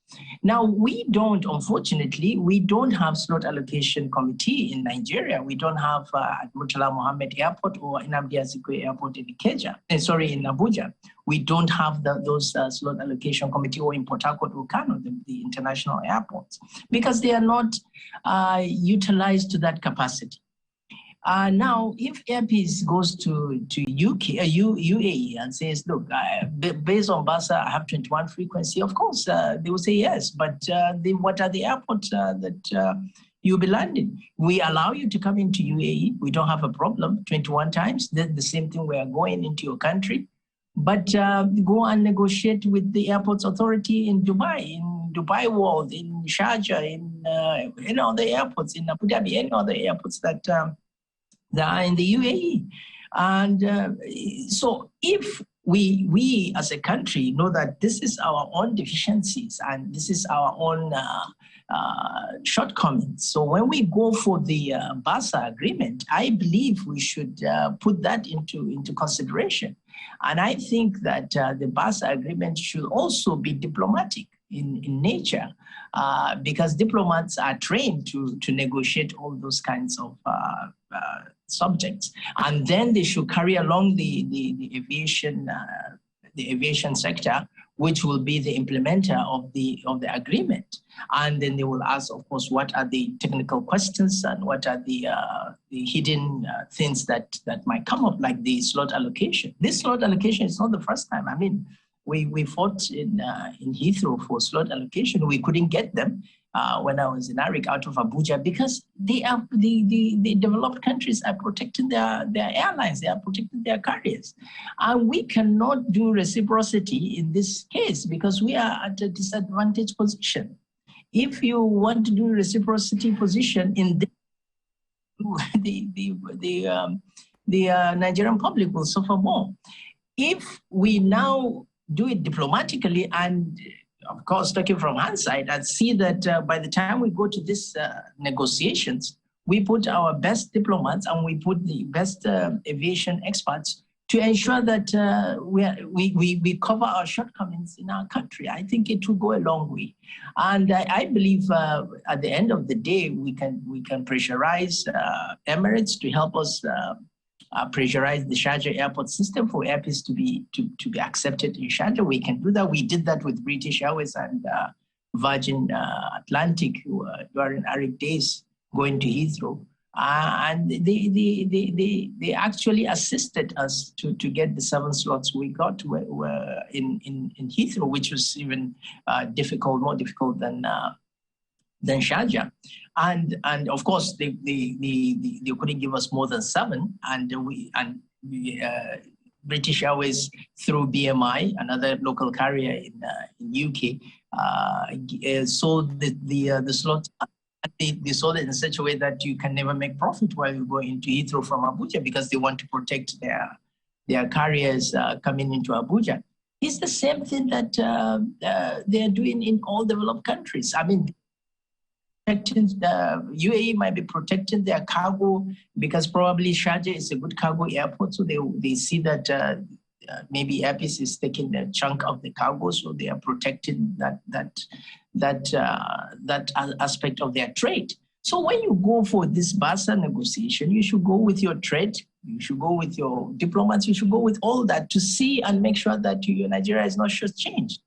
Now, unfortunately, we don't have slot allocation committee in Nigeria. We don't have at Murtala Mohammed Airport or Nnamdi Azikiwe Airport in in Abuja. We don't have those slot allocation committee, or in Port Harcourt or Kano, the international airports, because they are not utilized to that capacity. Now, if Airpeace goes to UAE and says, look, based on BASA, I have 21 frequency, of course, they will say yes, but what are the airports that you'll be landing? We allow you to come into UAE. We don't have a problem, 21 times. The same thing, we are going into your country. But go and negotiate with the airports authority in Dubai World, in Sharjah, in other airports, in Abu Dhabi, any other airports that are in the UAE. And so if we as a country know that this is our own deficiencies and this is our own shortcomings, so when we go for the BASA agreement, I believe we should put that into consideration. And I think that the BASA agreement should also be diplomatic in nature, because diplomats are trained to negotiate all those kinds of subjects, and then they should carry along the aviation sector, which will be the implementer of the agreement. And then they will ask, of course, what are the technical questions and what are the hidden things that might come up, like the slot allocation. This slot allocation is not the first time. I mean, we fought in Heathrow for slot allocation. We couldn't get them when I was in Arik out of Abuja, because the developed countries are protecting their airlines, they are protecting their carriers. And we cannot do reciprocity in this case because we are at a disadvantaged position. If you want to do reciprocity position in this, the Nigerian public will suffer more. If we now do it diplomatically, and of course, talking from hindsight, and see that by the time we go to these negotiations, we put our best diplomats and we put the best aviation experts to ensure that we cover our shortcomings in our country. I think it will go a long way. And I believe at the end of the day, we can pressurize Emirates to help us pressurize the Sharjah airport system for airplanes to be accepted in Sharjah. We can do that. We did that with British Airways and Virgin Atlantic during Arid days going to Heathrow. And they actually assisted us to get the 7 slots we got were in Heathrow, which was even more difficult than Sharjah. And of course they couldn't give us more than 7, and British Airways through BMI, another local carrier in UK, sold the slots. They sold it in such a way that you can never make profit while you go into Heathrow from Abuja, because they want to protect their carriers coming into Abuja. It's the same thing that they're doing in all developed countries. I mean, UAE might be protecting their cargo because probably Sharjah is a good cargo airport, so they see that maybe Airpeace is taking a chunk of the cargo, so they are protecting that aspect of their trade. So when you go for this BASA negotiation, you should go with your trade, you should go with your diplomats, you should go with all that to see and make sure that Nigeria is not shortchanged.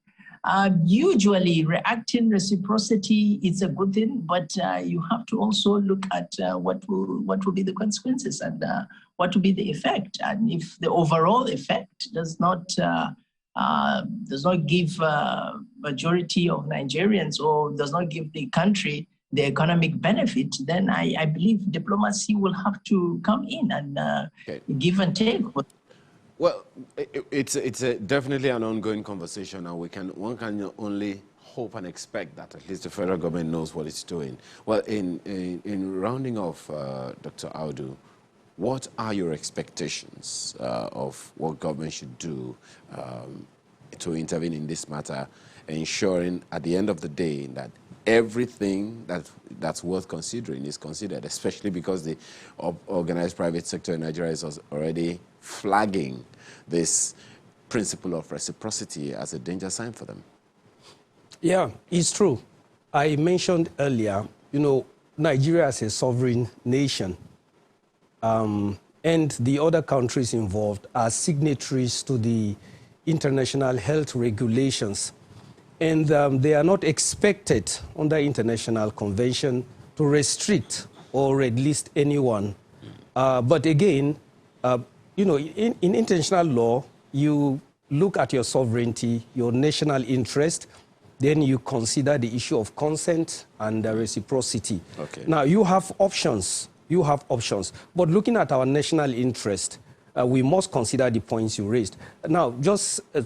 Usually reacting reciprocity is a good thing, but you have to also look at what will be the consequences and what will be the effect. And if the overall effect does not give majority of Nigerians or does not give the country the economic benefit, then I believe diplomacy will have to come in and give and take. Well, it's definitely an ongoing conversation, and one can only hope and expect that at least the federal government knows what it's doing. Well, in rounding off, Dr. Audu, what are your expectations of what government should do to intervene in this matter, ensuring at the end of the day that everything that's worth considering is considered, especially because the organized private sector in Nigeria is already flagging this principle of reciprocity as a danger sign for them? Yeah, it's true. I mentioned earlier, Nigeria is a sovereign nation, and the other countries involved are signatories to the international health regulations. And they are not expected under international convention to restrict or red list anyone. But again, in international law, you look at your sovereignty, your national interest, then you consider the issue of consent and reciprocity. Okay. Now, you have options. But looking at our national interest, we must consider the points you raised. Now, just a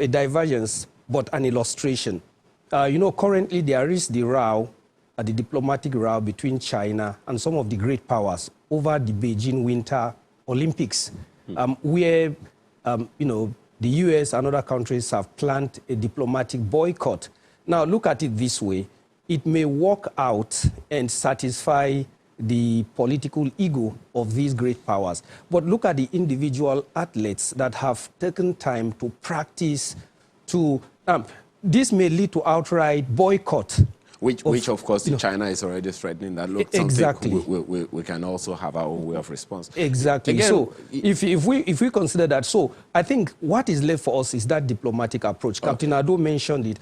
divergence, but an illustration. Currently there is the diplomatic row between China and some of the great powers over the Beijing Winter Olympics, where, the US and other countries have planned a diplomatic boycott. Now, look at it this way. It may work out and satisfy the political ego of these great powers. But look at the individual athletes that have taken time to practice this may lead to outright boycott. Which of course, China is already threatening that. Look, exactly. We can also have our own way of response. Exactly. Again, so if we consider that, so I think what is left for us is that diplomatic approach. Okay. Captain Ado mentioned it.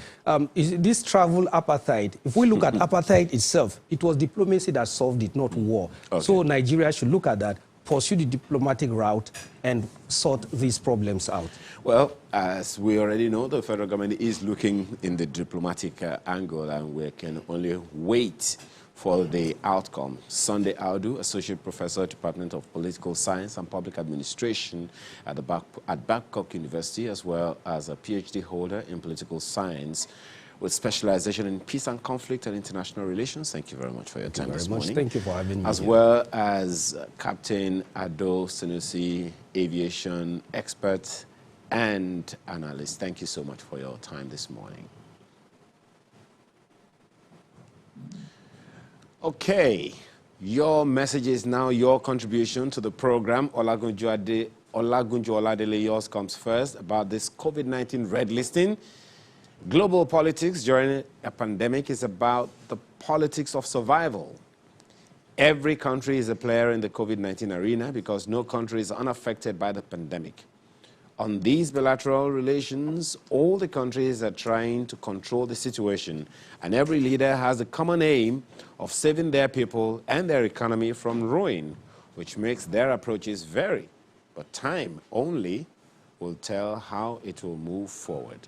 Is this travel apartheid. If we look at apartheid itself, it was diplomacy that solved it, not war. Okay. So Nigeria should look at that, pursue the diplomatic route, and sort these problems out. Well, as we already know, the federal government is looking in the diplomatic angle, and we can only wait for the outcome. Sunday Audu, Associate Professor, Department of Political Science and Public Administration at Babcock University, as well as a PhD holder in political science with specialization in peace and conflict and international relations. Thank you very much for your time this morning. Thank you for having me. As well as Captain Ado Sanusi, aviation expert and analyst. Thank you so much for your time this morning. Okay, your message is now your contribution to the program. Olagunjuade Olagunjo Oladele, yours comes first about this COVID-19 red listing. Global politics during a pandemic is about the politics of survival. Every country is a player in the COVID-19 arena because no country is unaffected by the pandemic. On these bilateral relations, all the countries are trying to control the situation, and every leader has the common aim of saving their people and their economy from ruin, which makes their approaches vary. But time only will tell how it will move forward.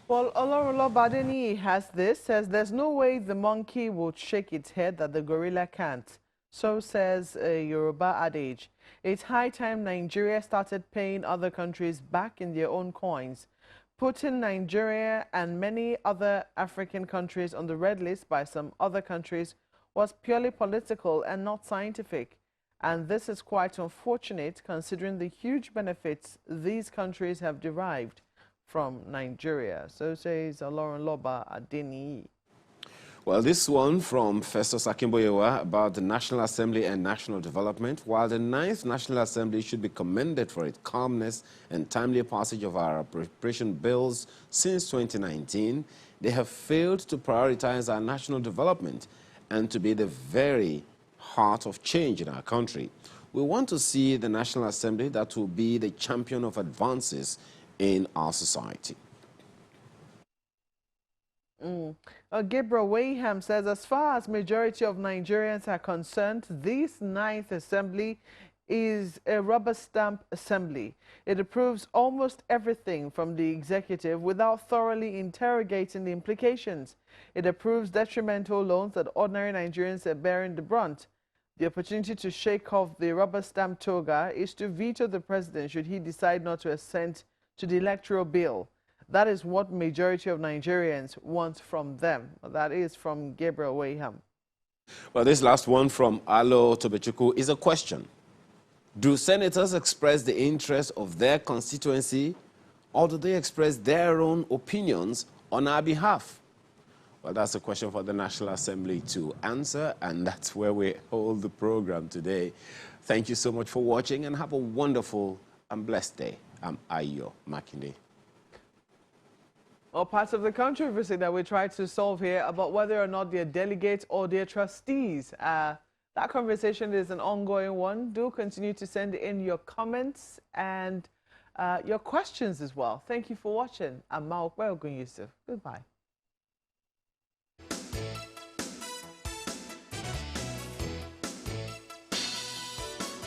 Well, Olorunlo Badeni has this, says there's no way the monkey will shake its head that the gorilla can't. So says a Yoruba adage. It's high time Nigeria started paying other countries back in their own coins. Putting Nigeria and many other African countries on the red list by some other countries was purely political and not scientific. And this is quite unfortunate considering the huge benefits these countries have derived from Nigeria. So says Olorunlo Badeni. Well, this one from Festus Akimboyewa about the National Assembly and national development. While the 9th National Assembly should be commended for its calmness and timely passage of our appropriation bills since 2019, they have failed to prioritize our national development and to be the very heart of change in our country. We want to see the National Assembly that will be the champion of advances in our society. Gabriel Wayham says, as far as majority of Nigerians are concerned, this 9th Assembly is a rubber stamp assembly. It approves almost everything from the executive without thoroughly interrogating the implications. It approves detrimental loans that ordinary Nigerians are bearing the brunt. The opportunity to shake off the rubber stamp toga is to veto the president should he decide not to assent to the electoral bill. That is what majority of Nigerians want from them. That is from Gabriel Wayham. Well, this last one from Alo Tobechuku is a question. Do senators express the interest of their constituency, or do they express their own opinions on our behalf? Well, that's a question for the National Assembly to answer, and that's where we hold the program today. Thank you so much for watching, and have a wonderful and blessed day. I'm Ayo Makinde. Or parts of the controversy that we tried to solve here about whether or not they're delegates or they're trustees. That conversation is an ongoing one. Do continue to send in your comments and your questions as well. Thank you for watching. I'm Maokwe Ogun Yusuf. Goodbye.